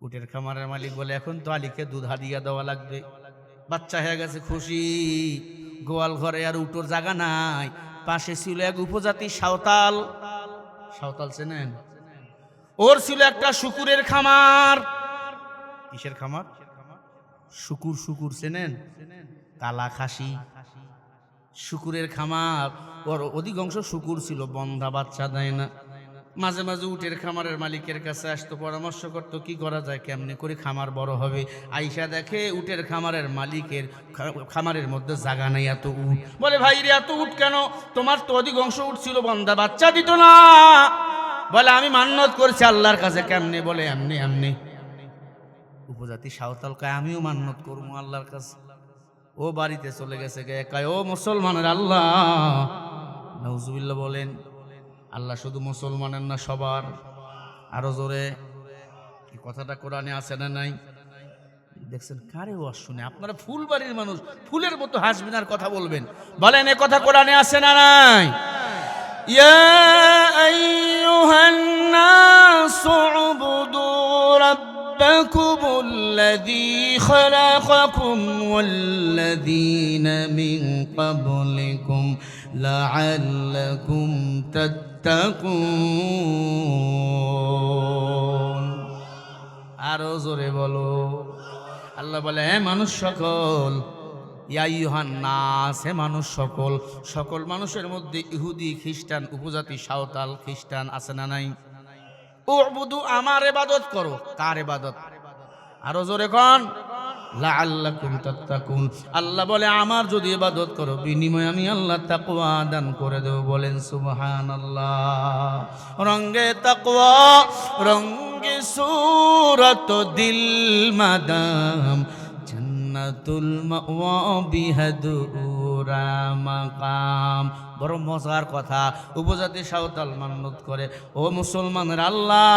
উটের খামারের মালিক বলে এখন তো আলীকে দুধ হাদিয়া দেওয়া লাগবে, বাচ্চা হয়ে গেছে, খুশি। গোয়াল ঘরে আর উটোর জায়গা নাই। পাশে ছিল এক উপজাতি সাঁওতাল। সাঁওতাল চেনেন? ওর ছিল একটা শুকুরের খামার। কিসের খামার? শুকুর। শুকুর চেনেন? কালা খাসি শুকুরের খামার। ওর অধিকাংশ শুকুর ছিল, বন্ধা, বাচ্চা দেয় না। মাঝে মাঝে উটের খামারের মালিকের কাছে আসতো, পরামর্শ করতো কি করা যায়, কেমনে করে খামার বড় হবে। আইসা দেখে উটের খামারের মালিকের খামারের মধ্যে জায়গা নেই, এত উট। বলে ভাই রে এত উট কেন? তোমার তো অধিকাংশ উট ছিল বন্ধা, বাচ্চা দিত না। বলে আমি মান্নত করছি আল্লাহর কাছে। কেমনে? বলে এমনি এমনি। উপজাতি সাঁওতাল কয় আমিও মান্নত করবো আল্লাহর কাছে। ও বাড়িতে চলে গেছে, কয় ও মুসলমানের আল্লাহ। নাউজুবিল্লাহ বলেন। আল্লাহ শুধু মুসলমানের না, সবার। আরো জোরে। এই কথাটা কোরআনে আছে না নাই? দেখছেন কারে ওয়াজ শুনে আপনারা ফুলবাড়ির মানুষ, ফুলের মতো হাসবেন আর কথা বলবেন। বলেন এ কথা কোরআনে আছে না নাই? ইয়া আইয়ুহান নাসু উবুদু রাব্বাকুমুল্লাযী খালাকাকুম ওয়াল্লাযীনা মিন ক্বাবলিকুম লাআল্লাকুম তাত্তাকুন। আরো জোরে বলো। আল্লাহ বলে হে মানুষ সকল, ইয়া আইয়ুহান নাস, হে মানুষ সকল। সকল মানুষের মধ্যে ইহুদি, খ্রিস্টান, উপজাতি, সাঁওতাল, খ্রিস্টান আছে না নাই? উবুদু, আমার ইবাদত করো। কার ইবাদত? আরো জোরে কোন লাআল্লাকুম তাত্তাকুন। আল্লাহ বলে আমার যদি ইবাদত করো বিনিময়ে আমি আল্লাহ তাকওয়া দান করে দেব। বলেন সুবহানাল্লাহ। রঙ্গে তাকওয়া রঙ্গে সূরত দিল মাদাম জান্নাতুল মাওয়া বিহাদুরা মাকাম। বড় মজার কথা, উপজাতি সাঁওতাল মান্নত করে, ও মুসলমানের আল্লাহ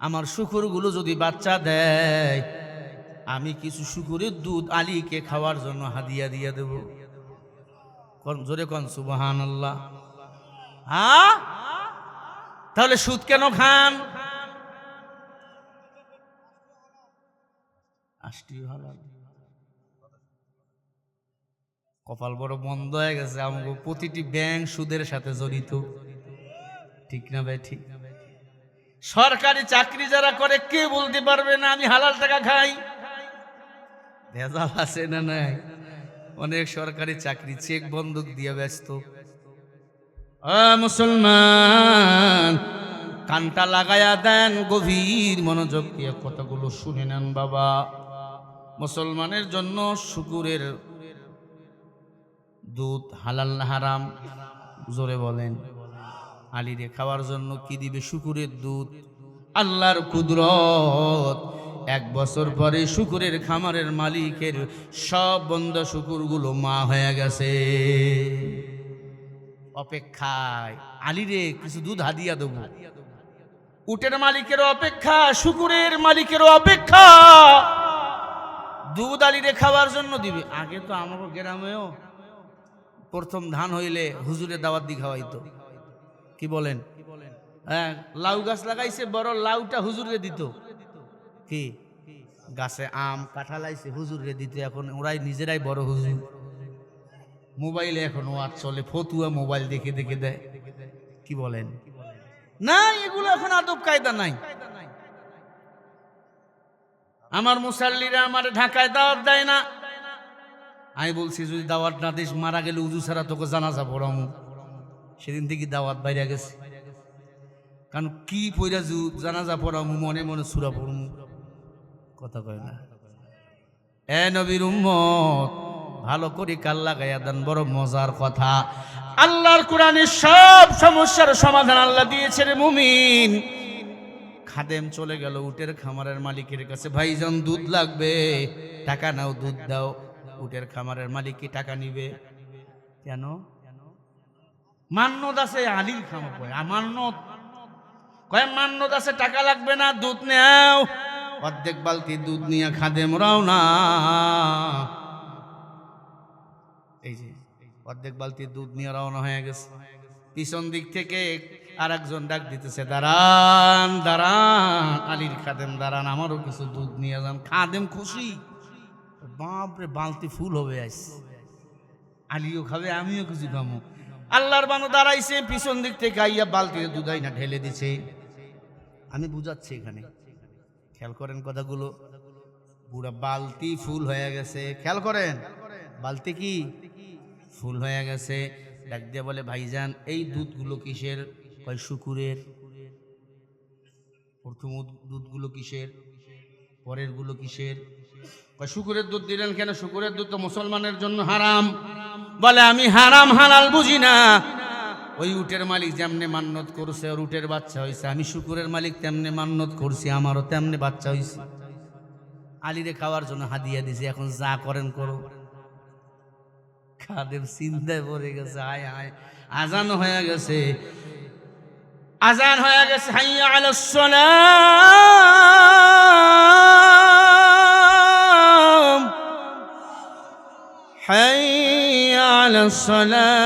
আমার শুকুরগুলো যদি বাচ্চা দেয় আমি কিছু শুকুরের দুধ আলীকে খাওয়ার জন্য হাদিয়া দিয়ে দেব। জোরে কোন সুবহানাল্লাহ। হ্যাঁ, তাহলে সুদ কেন খান? কপাল বড় বন্ধ হয়ে গেছে আমাকে, প্রতিটি ব্যাংক সুদের সাথে জড়িত। ঠিক না ভাই? ঠিক। সরকারি চাকরি যারা করে কে বলতে পারবে না আমি হালাল টাকা খাই? ভেজাল আছে না নাই? অনেক সরকারি চাকরি চেক বন্ধক দিয়ে ব্যস্ত। মুসলমান কানটা লাগায়া দেন, গভীর মনোযোগ দিয়ে কথাগুলো শুনে নেন বাবা। মুসলমানের জন্য শুকুরের দুধ হালাল না হারাম? জোরে বলেন। আলীরে খাওয়ার জন্য কি দিবে? শুকুরের দুধ। আল্লাহর কুদরত, 1 বছর পরে শুকুরের খামারের মালিকের সব বন্ধ শুকুরগুলো মা হয়ে গেছে। অপেক্ষায় আলীরে কিছু দুধ হাদিয়া দেব। উটের মালিকেরও অপেক্ষা, শুকুরের মালিকেরও অপেক্ষা, দুধ আলীরে খাওয়ার জন্য দিবে। আগে তো আমার গ্রামেও প্রথম ধান হইলে হুজুরে দাওয়াত দি খাওয়াইতো। কি বলেন? হ্যাঁ, লাউ গাছ লাগাইছে, বড় লাউটা হুজুরে দিত। কি গাছে আম কাঁঠাল আইছে হুজুরে দিত। এখন ওরাই নিজেরাই বড় হুজুর। মোবাইলে এখন ওয়াজ চলে, ফতুয়া মোবাইল দেখে দেখে দেয়। কি বলেন? না, এগুলো এখন আদব কায়দা নাই। আমার মুসাল্লিরা আমার ঢাকায় দাওয়াত দেয় না। আমি বলছি যদি দাওয়াত না দিস মারা গেলে উজু ছাড়া তোকে জানাজা পড়ামু। সেদিন থেকে দাওয়াত বাইরে গেছে। কারণ কি পইরা জানাজা পড়ামু, মনে মনে সূরা পড়মু। কথা কয় না। এ নবীর উম্মত, ভালো করে কাল লাগাইয়া দেন। বড় মজার কথা, আল্লাহর কোরআনে সব সমস্যার সমাধান আল্লাহ দিয়েছে রে মুমিন। খাদেম চলে গেল উটের খামারের মালিকের কাছে, ভাইজান দুধ লাগবে, টাকা নাও, দুধ দাও। উটের খামারের মালিক কি টাকা নিবে? কেন? মান্যত আছে। আলীর খামার কয় মান্যত, কয় মান্যত আছে, টাকা লাগবে না, দুধ নেও। অর্ধেক বালতি দুধ নিয়ে খাদেম রওনা। এই যে অর্ধেক বালতি দুধ নিয়ে রওনা হয়ে গেছে। পিছন দিক থেকে আর একজন ডাক দিতেছে, দাঁড়ান দাঁড়ান, আলীর খাদেম দাঁড়ান, আমারও কিছু দুধ নিয়ে যান। খাদেম খুশি, বাপরে বালতি ফুল হবে আসছে, আলীও খাবে আমিও কিছু খাবো। আল্লাহর বানো দাঁড়াইছে, পিছন দিক থেকে আইয়া বালতিতে দুধ আইনা ঢেলে দিছে। আমি বুঝাচ্ছি এখানে, খেয়াল করেন কথাগুলো। পুরা বালতি ফুল হয়ে গেছে। খেয়াল করেন, বালতি কি ফুল হয়ে গেছে। ডাক দিয়ে বলে, ভাইজান এই দুধগুলো কিসের? কয় শুকুরের। প্রথম দুধগুলো কিসের? পরের গুলো কিসের? কয় শুকুরের দুধ দিলেন কেন? শুকুরের দুধ তো মুসলমানের জন্য হারাম। বলে আমি হারাম হালাল বুঝি না। ওই উটের মালিক যেমনে মান্যত করছে ওর উটের বাচ্চা হয়েছে, আমি শুকুরের মালিক তেমনে মান্যত করছি, আমারও তেমনে বাচ্চা হয়েছে। আলীরে খাওয়ার জন্য হাদিয়া দিছে, এখন যা করেন করো। খাদেম চিন্তায় পড়ে গেছে, আয় আয় আজান হয়ে গেছে, আজান হয়ে গেছে। হাইয়া আলাস সালাম, হাইয়া আলাস সালাম।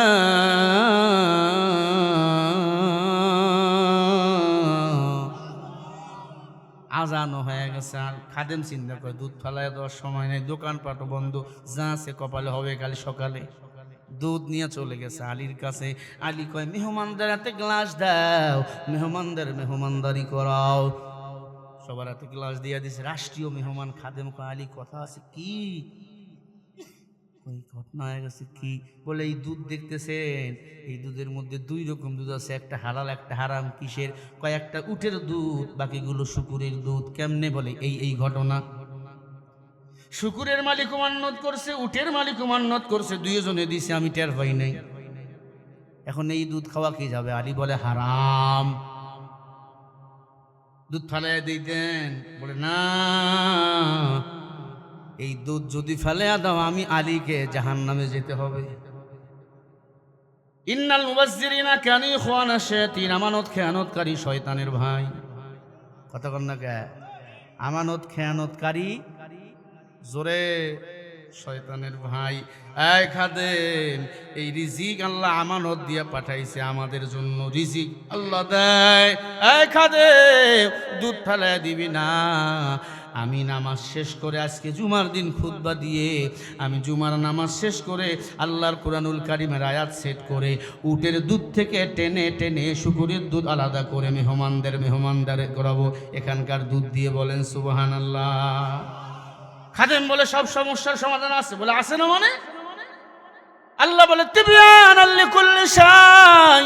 আজানও হয়ে গেছে। আর খাদেম চিন্তা করে দুধ ফেলায় দেওয়ার সময় নেই, দোকানপাটও বন্ধ, যা আছে কপালে হবে কাল সকালে। দুধ নিয়ে চলে গেছে আলীর কাছে। আলী কয়, মেহমানদের হাতে গ্লাস দাও, মেহমানদের মেহমানদারি করাও। সবার হাতে গ্লাস দিয়ে দিছে, রাষ্ট্রীয় মেহমান। খাদেম কয়, আলী কথা আছে কি? ওই ঘটনা হয়ে গেছে কি বলে, এই দুধ দেখতেছেন, এই দুধের মধ্যে দুই রকম দুধ আছে, একটা হালাল একটা হারাম। কিসের? কয়েকটা উটের দুধ, বাকিগুলো শুকুরের দুধ। কেমনে? বলে এই ঘটনা। শুকুরের মালিক মান্নত করছে, উটের মালিক মান্নত করছে, দুইজনে দিছে, আমি টের পাই নাই। এখন এই দুধ খাওয়া কি যাবে? আলী বলে হারাম। দুধ ফালাই দিতেন? বলে না, এই দুধ যদি ফেলে দাও আমি আলীকে জাহান্নামে যেতে হবে। ইন্নাল মুবাজ্জিরিনা কানু ইখওয়ানা শায়াতিন, আমানত খেয়ানতকারী শয়তানের ভাই। কথা কন না কে? আমানত খেয়ানতকারী জোরে শয়তানের ভাই। এই খাদেম, এই রিজিক আল্লাহ আমানত দিয়ে পাঠাইছে আমাদের জন্য, রিজিক আল্লাহ দেয়। এই খাদেম, দুধ ফেলায় দিবি না। আমি নামাজ শেষ করে, আজকে জুমার দিন খুতবা দিয়ে আমি জুমার নামাজ শেষ করে আল্লাহর কোরআনুল কারিমের আয়াত সেট করে উটের দুধ থেকে টেনে টেনে শুকুরের দুধ আলাদা করে মেহমানদার করাবো এখানকার দুধ দিয়ে। বলেন সুবহানাল্লাহ। খাদেম বলে সব সমস্যার সমাধান আছে? বলে আছে না। মানে আল্লাহ বলে তিবয়ানাল লিকুল্লি শাই,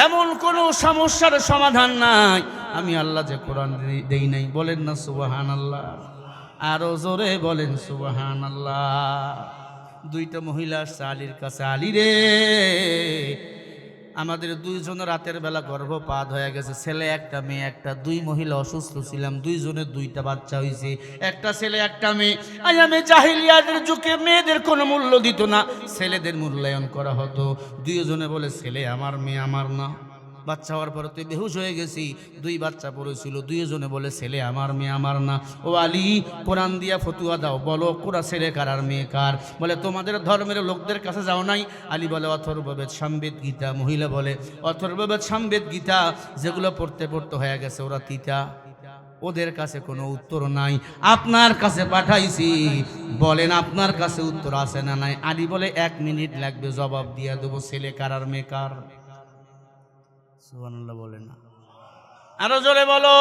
এমন কোন সমস্যার সমাধান নাই আমি আল্লাহ যে কোরআন দেই নাই। বলেন না সুবহানাল্লাহ, আরো জোরে বলেন সুবহানাল্লাহ। দুইটা মহিলা আসছে আলীর কাছে, আলী রে, আমাদের দুইজন রাতের বেলা গর্ভপাত হয়ে গেছে, ছেলে একটা মেয়ে একটা। দুই মহিলা অসুস্থ ছিলাম, দুইজনের দুইটা বাচ্চা হয়েছে, একটা ছেলে একটা মেয়ে। আয়ামে জাহিলিয়াতের যুগে মেয়েদের কোনো মূল্য দিত না, ছেলেদের মূল্যায়ন করা হতো। দুইজনে বলে ছেলে আমার মেয়ে আমার না। বাচ্চা হওয়ার পরে তুই বেহুশ হয়ে গেছি, দুই বাচ্চা পড়েছিল, দুইজনে বলে ছেলে আমার মেয়ে আমার না। ও আলী, কোরআন দিয়া ফতুয়া দাও, বলো কোরা ছেলে কার আর মেয়ে কার? বলে তোমাদের ধর্মের লোকদের কাছে যাও নাই? আলী বলে অথর্ববেদ সামবেদ গীতা। মহিলা বলে অথর্ববেদ সামবেদ গীতা যেগুলো পড়তে পড়তে হয়ে গেছে ওরা তিতা, ওদের কাছে কোনো উত্তর নাই, আপনার কাছে পাঠাইছি, বলেন আপনার কাছে উত্তর আছে না নাই? আলী বলে 1 মিনিট লাগবে, জবাব দিয়া দেবো ছেলে কার আর মেয়ে কার। সুবহানাল্লাহ বলে না, আরো জোরে বলো।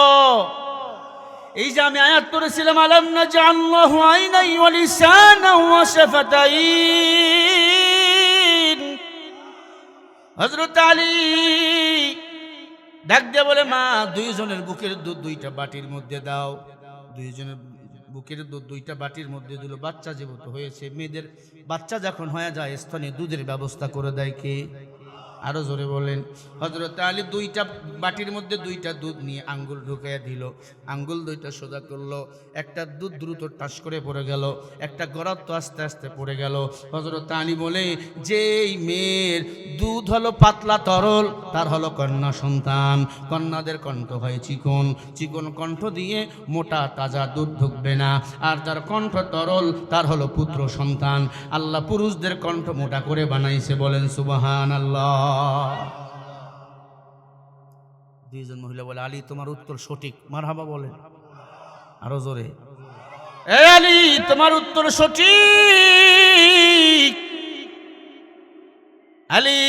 এই যে আমি আয়াত পড়েছিলাম, আলাম নাজআল্লাহু আইনাই ওয়া লিসানাও ওয়া শাফাতাইন, হযরত আলী ডাক দিয়ে বলে মা, দুইজনের বুকের দুধ দুইটা বাটির মধ্যে দাও। দুইজনের বুকের দুধ দুইটা বাটির মধ্যে দিল। বাচ্চা জীবিত হয়েছে, মেয়েদের বাচ্চা যখন হয়ে যায় স্তনে দুধের ব্যবস্থা করে দেয় কে? আরো জোরে বলেন। হযরত আলী দুইটা বাটির মধ্যে দুইটা দুধ নিয়ে আঙ্গুল ঢুকাইয়া দিল, আঙ্গুল দুইটা সোজা করলো, একটা দুধ দ্রুত টাস করে পড়ে গেল, একটা গড়াত্ম আস্তে আস্তে পড়ে গেল। হযরত আলী বলে, যেই মেয়ের দুধ হলো পাতলা তরল তার হলো কন্যা সন্তান। কন্যাদের কণ্ঠ হয় চিকন, চিকন কণ্ঠ দিয়ে মোটা তাজা দুধ ঢুকবে না। আর যার কণ্ঠ তরল তার হলো পুত্র সন্তান। আল্লাহ পুরুষদের কণ্ঠ মোটা করে বানাইছে। বলেন সুবহানাল্লাহ। দুইজন মহিলা বলে আলী তোমার উত্তর সঠিক, মারহাবা বলেন আরো জোরে। এ আলী তোমার উত্তর সঠিক। আলী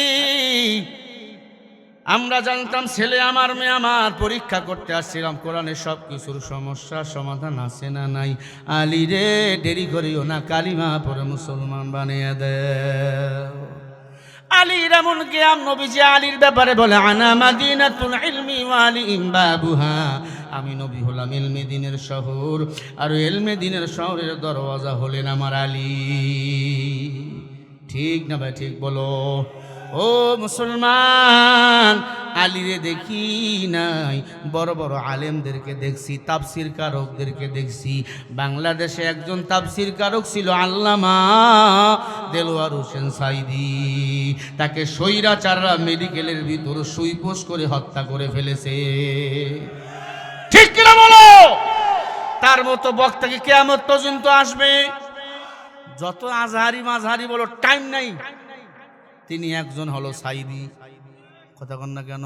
আমরা জানতাম ছেলে আমার মেয়ে আমার, পরীক্ষা করতে আসছিলাম কোরআনে সব কিছুর সমস্যার সমাধান আছে না নাই। আলী রে দেরি করিও না, কালিমা পড়ে মুসলমান বানিয়ে দেও। আলীর এমন জ্ঞান, নবীজি আলীর ব্যাপারে বলে আনা মাদিনাতুল ইলমি ওয়া আলিম বাবুহা, আমি নবী হলাম ইলমে দ্বীনের শহর, আর ইলমে দ্বীনের শহরের দরওয়াজা হলেন আমার আলী। ঠিক না ভাই? ঠিক বলো। ও মুসলমান, আলীরে দেখি নাই, বড় বড় আলেমদেরকে দেখছি, তাফসির কারকদেরকে দেখছি। বাংলাদেশে একজন তাফসির কারক ছিল আল্লামা দেলোয়ার হোসেন সাইদি। তাকে স্বৈরাচাররা মেডিকেলের ভিতর সুইপোষ করে হত্যা করে ফেলেছে। ঠিক কিনা বলো? তার মতো বক্তাকে কিয়ামত পর্যন্ত আসবে। যত আজহারি মাঝহারি বলো, টাইম নাই। তিনি একজন হলো সাইদি। কথা কন না কেন?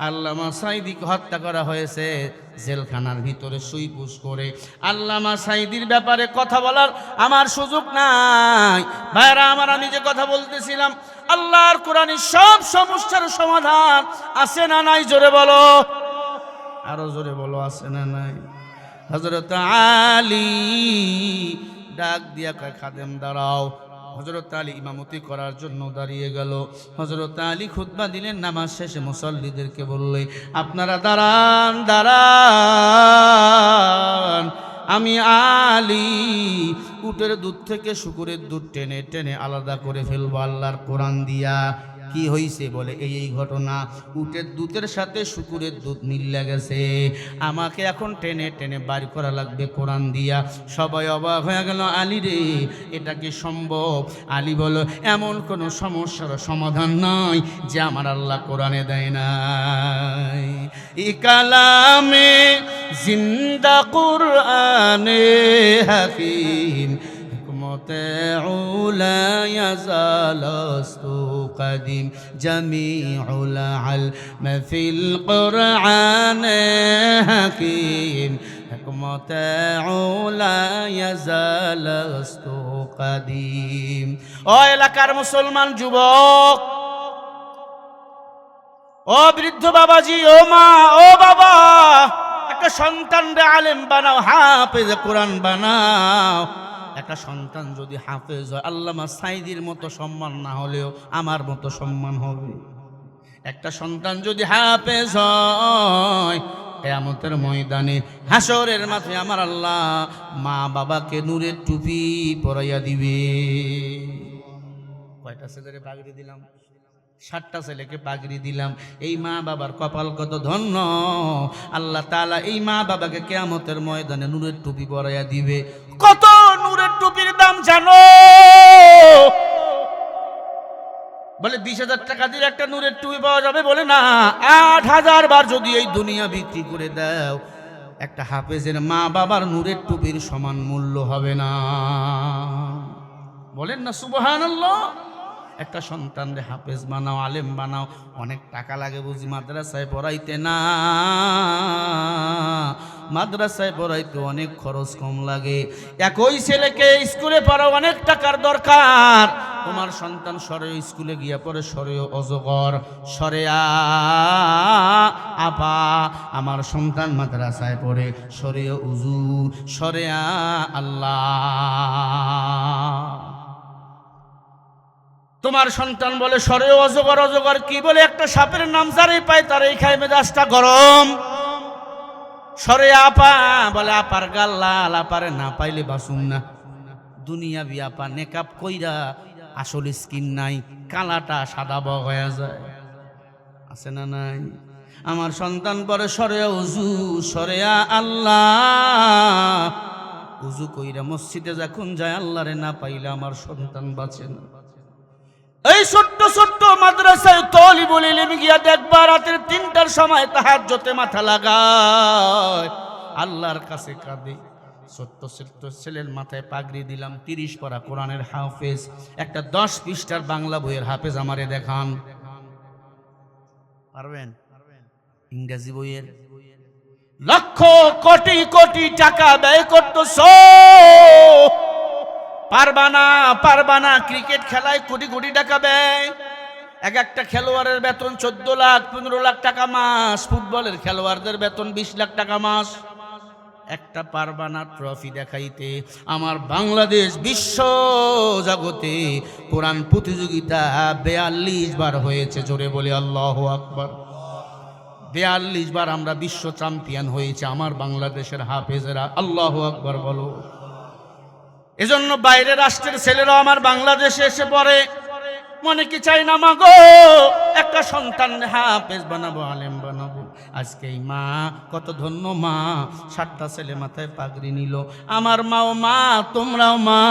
আল্লামা সাইদিকে হত্যা করা হয়েছে জেলখানার ভিতরে সুইপুষ করে। আল্লামা সাইদির ব্যাপারে কথা বলার আমার সুযোগ নাই ভাইরা আমার। আমি যে কথা বলতেছিলাম, আল্লাহর কোরআনে সব সমস্যার সমাধান আছে না নাই? জোরে বলো, আরো জোরে বলো, আছে না নাই? হযরত আলী ডাক দিয়া কয় খাদেম দাঁড়াও। হযরত আলী ইমামতি করার জন্য দাঁড়িয়ে গেল। হযরত আলী খুতবা দিলেন, নামাজ শেষে মুসল্লিদেরকে বললেন, আপনারা দাঁড়ান দাঁড়ান, আমি আলী উটের দুধ থেকে শুকুরের দুধ টেনে টেনে আলাদা করে ফেলবো আল্লাহর কোরআন দিয়া। কি হইছে বলে, এই ঘটনা, উটের দুধের সাথে শুকুরের দুধ মিলে গেছে, আমাকে এখন টেনে টেনে বার করা লাগবে কোরআন দিয়া। সবাই অবাক হয়ে গেল, আলী রে এটা কি সম্ভব? আলী বলো, এমন কোনো সমস্যার সমাধান নাই যে আমার আল্লাহ কোরআনে দেয় নাই। ই কালামে জিন্দা কুরআনে হাকিম لا يزال قديم جميع العلم في القرآن حكيم حكمة لا يزال قديم ও এলাকার মুসলমান যুবক, ও বৃদ্ধ বাবাজি, ও মা, ও বাবা, একটা সন্তানরে আলেম বানাও, হাফেজ কোরআন বানাও। একটা সন্তান যদি হাফেজ হয়, আল্লামা সাইদির মতো সম্মান না হলেও আমার মতো সম্মান হবে। একটা সন্তান যদি হাফেজ হয়, কিয়ামতের ময়দানে হাসরের মাঠে আমার আল্লাহ মা বাবাকে নূরের টুপি পরাইয়া দিবে। কয়টা ছেলেরে পাগড়ি দিলাম? 7টা ছেলেকে পাগড়ি দিলাম। এই মা বাবার কপাল কত ধন্য! আল্লাহ তাআলা এই মা বাবাকে কিয়ামতের ময়দানে নূরের টুপি পরাইয়া দিবে। কত নূরের টুপির দাম জানো? বলে 20,000 টাকা দিয়ে একটা নূরের টুপি পাওয়া যাবে? বলে না, 8,000 বার যদি এই দুনিয়া বিক্রি করে দাও, একটা হাফেজের মা বাবার নূরের টুপির সমান মূল্য হবে না। বলেন না সুবহানাল্লাহ। একটা সন্তানরে হাফেজ বানাও, আলেম বানাও, অনেক টাকা লাগে বুঝি? মাদ্রাসায় পড়াইতে না, মাদ্রাসায় পড়াইতে অনেক খরচ কম লাগে। একই ছেলেকে স্কুলে পড়াও, অনেক টাকার দরকার। তোমার সন্তান সরেও স্কুলে গিয়া পড়ে সরেও অজগর, সরেয়া আপা, আমার সন্তান মাদ্রাসায় পড়ে সরেও উজু, সরেয়া আল্লাহ। তোমার সন্তান বলে সরেও অজগর, অজগর কি বলে? একটা সাপের নাম যারাই পায় তারাই খায়, মেজাজটা গরম। সরে আপা বলে আপার গাল লাল, আপারে না পাইলে বাসুন না। দুনিয়া বি আপা নেকাপ কইরা আসল স্কিন নাই, কালাটা সাদা বগ হয়ে যায়, আছে না নাই? আমার সন্তান পরে সরে উজু, সরেয়া আল্লাহ। উজু কইরা মসজিদে যখন যায়, আল্লাহরে না পাইলে আমার সন্তান বাঁচে না। এই ছোট্ট ছোট্ট মাদ্রাসায় তালিবুল ইলম গিয়া দেখবা, রাতের 3টার সময় তাহাজ্জুদে মাথা লাগায়, আল্লাহর কাছে কাঁদে। ছোট্ট ছোট্ট ছেলের মাথায় পাগড়ি দিলাম, 30 পারা কোরআনের হাফেজ, একটা 10 পৃষ্ঠার বাংলা বইয়ের হাফেজ আমারে দেখান। পারবেন? ইংরেজি বইয়ের লক্ষ কোটি কোটি টাকা ব্যয় করতেছো, পারবানা পারবানা। ক্রিকেট খেলায় কোটি কোটি টাকা ব্যয়, এক একটা খেলোয়াড়ের বেতন 14 লাখ 15 লাখ টাকা মাস, ফুটবলের খেলোয়াড়দের বেতন 20 লাখ টাকা মাস। একটা পারবানা ট্রফি দেখাইতে আমার বাংলাদেশ বিশ্ব জগতে কোরআন প্রতিযোগিতা 42 বার হয়েছে। জোরে বলি আল্লাহু আকবার। 42 বার আমরা বিশ্ব চ্যাম্পিয়ন হয়েছে আমার বাংলাদেশের হাফেজেরা। আল্লাহু আকবার বলো। এজন্য বাইরের রাষ্ট্রের ছেলেরা আমার বাংলাদেশে এসে পড়ে, মনে কি চাই না মাগো একটা সন্তান হাফেজ বানাবো, আলেম বানাবো। আজকে এই মা কত ধন্য মা, 7টা ছেলে মাথায় পাগড়ি নিল। আমার মাও মা, তোমরাও মা।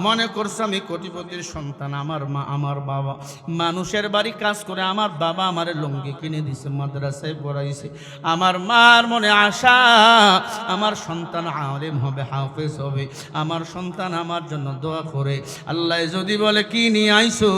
মনে করছো আমি কোটিপতির সন্তান, আমার মা আমার বাবা মানুষের বাড়ি কাজ করে, আমার বাবা আমারে লুঙ্গি কিনে দিছে, মাদ্রাসায় পড়াইছে। আমার মার মনে আশা আমার সন্তান আলেম হবে, হাফেজ হবে। আমার সন্তান আমার জন্য দোয়া করে। আল্লাহ যদি বলে কি নিয়ে আইছো,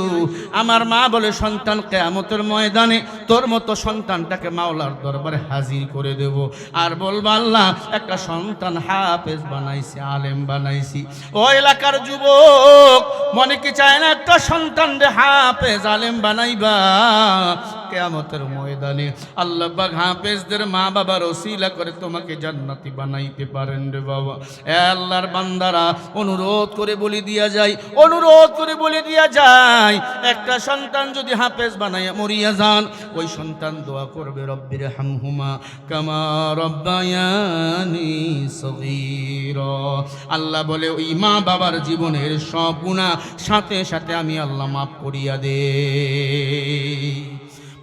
আমার মা বলে সন্তান কিয়ামতের ময়দানে তোর মতো সন্তান সন্তানটাকে মাওলার দরবারে হাজির করে দেব আর বলবো আল্লাহ একটা সন্তান হাফেজ বানাইছি, আলেম বানাইছি। ও এলাকার যুবক, মনে কি চায় না একটা সন্তান রে হাফেজ আলেম বানাইবা? কিয়ামতের ময়দানে আল্লাহ পাক হাফেজদের মা বাবার ওসিলা করে তোমাকে জান্নাতি বানাইতে পারেন রে বাবা। এ আল্লাহর বান্দারা, অনুরোধ করে বলে দিয়া যায়, অনুরোধ করে বলে দিয়া যায়, একটা সন্তান যদি হাফেজ বানাইয়া মরিয়া যান, ওই সন্তান দোয়া করবে রব্বির হামহুমা কামা রব্বায়ানি সগীরা। আল্লাহ বলে ওই মা বাবার জীবনের সব গুনাহ সাথে সাথে আমি আল্লাহ মাফ করিয়া দে।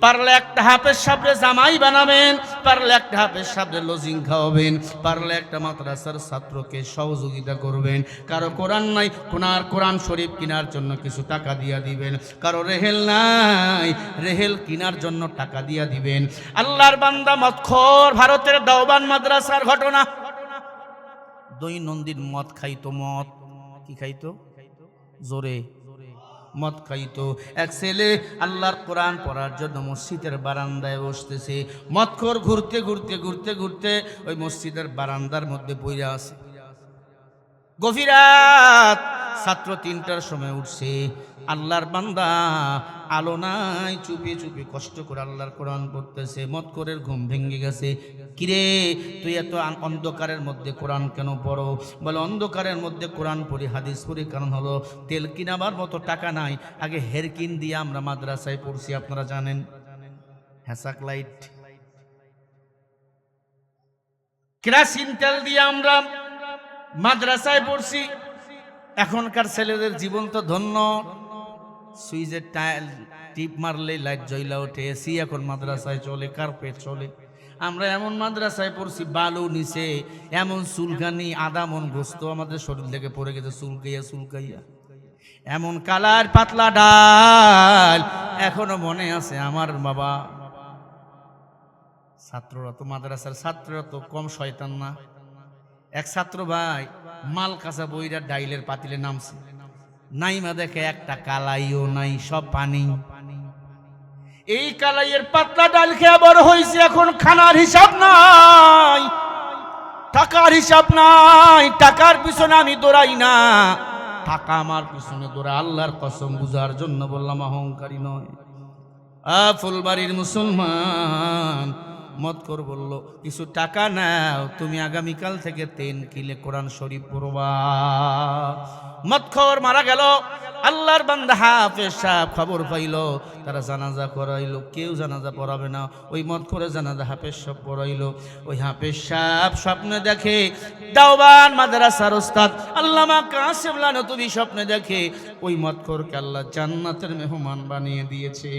পারলে একটা হাফেজ সাহেবরে জামাই বানাবেন, পারলে একটা হাফেজ সাহেবরে লজিং খাওয়াবেন, পারলে একটা মাদ্রাসার ছাত্রকে সহযোগিতা করবেন। কারো কোরআন নাই, কোরআন শরীফ কেনার জন্য কিছু টাকা দিয়া দিবেন। কারো রেহেল নাই, রেহেল কেনার জন্য টাকা দিয়া দিবেন। আল্লাহর বান্দা মদখোর, ভারতের দেওবান মাদ্রাসার ঘটনা। দৈনন্দিন মদ খাইতো, মদ কি খাইতো? জোরে মদ খাইতো। এক ছেলে আল্লাহর কোরআন পড়ার জন্য মসজিদের বারান্দায় বসতেছে। মদখোর ঘুরতে ঘুরতে ঘুরতে ঘুরতে ওই মসজিদের বারান্দার মধ্যে বইরা আছে। গভীর রাত, ছাত্র ৩টার সময় উঠছে। আল্লাহর বান্দা আলো নাই, চুপি চুপি কষ্ট করে আল্লাহর কোরআন পড়তেছে। মদখোরের ঘুম ভেঙে গেছে। কিরে তুই এত অন্ধকারের মধ্যে কোরআন কেন পড়ো? বলে অন্ধকারের মধ্যে কোরআন পড়ি, হাদিস পড়ি, কারণ হলো তেল কিনাবার মতো টাকা নাই। আগে হেরকিন দিয়ে আমরা মাদ্রাসায় পড়ছি, আপনারা জানেন, হ্যাসাক লাইট, কেরাসিন তেল দিয়ে আমরা মাদ্রাসায় পড়ছি। এখনকার ছেলেদের জীবন তো ধন্য, সুইচের টিপ মারলে লাইট জ্বলা ওঠে, এসি এখন মাদ্রাসায় চলে, কার্পেট চলে। আমরা এমন মাদ্রাসায় পড়ছি বালু নিচে, এমন চুলকানি, আধা মন গোস্ত আমাদের শরীর থেকে পড়ে গেছে চুলকাইয়া চুলকাইয়া, এমন কালার পাতলা ডাল। এখনো মনে আছে আমার বাবা। ছাত্ররা তো, মাদ্রাসার ছাত্ররা তো কম শয়তান না। এক ছাত্র ভাই মাল কাঁচা বইরা ডাইলের পাতিলে নামছে, নাইমা দেখে একটা কালাইও নাই, সব পানি। এই কালাইয়ের পাতলা ডাল খেয়ে বড় হয়েছে, এখন খানার হিসাব নাই, টাকার হিসাব নাই। টাকার পিছনে আমি দৌড়াই না, টাকা আমার পিছনে দৌড়া। আল্লাহর কসম বুঝার জন্য বললাম, অহংকারী নয়। ফুলবাড়ির মুসলমান মদখোর বলল, কিছু টাকা নাও, তুমি আগামীকাল থেকে 3 কিলো কোরআন শরীফ পড়বা। মদখোর মারা গেল। আল্লাহর বান্দা হাফেজ সাহেব খবর পাইল, তারা জানাজা করাইলো। কেউ জানাজা পড়াবে না, ওই মদখোরের জানাজা হাফেজ সাহেব পড়াইলো। ওই হাফেজ সাহেব স্বপ্নে দেখে দেওবান মাদ্রাসার ওস্তাদ আল্লামা কাসেম লানতুবি স্বপ্নে দেখে ওই মদখোরকে আল্লাহ জান্নাতের মেহমান বানিয়ে দিয়েছে।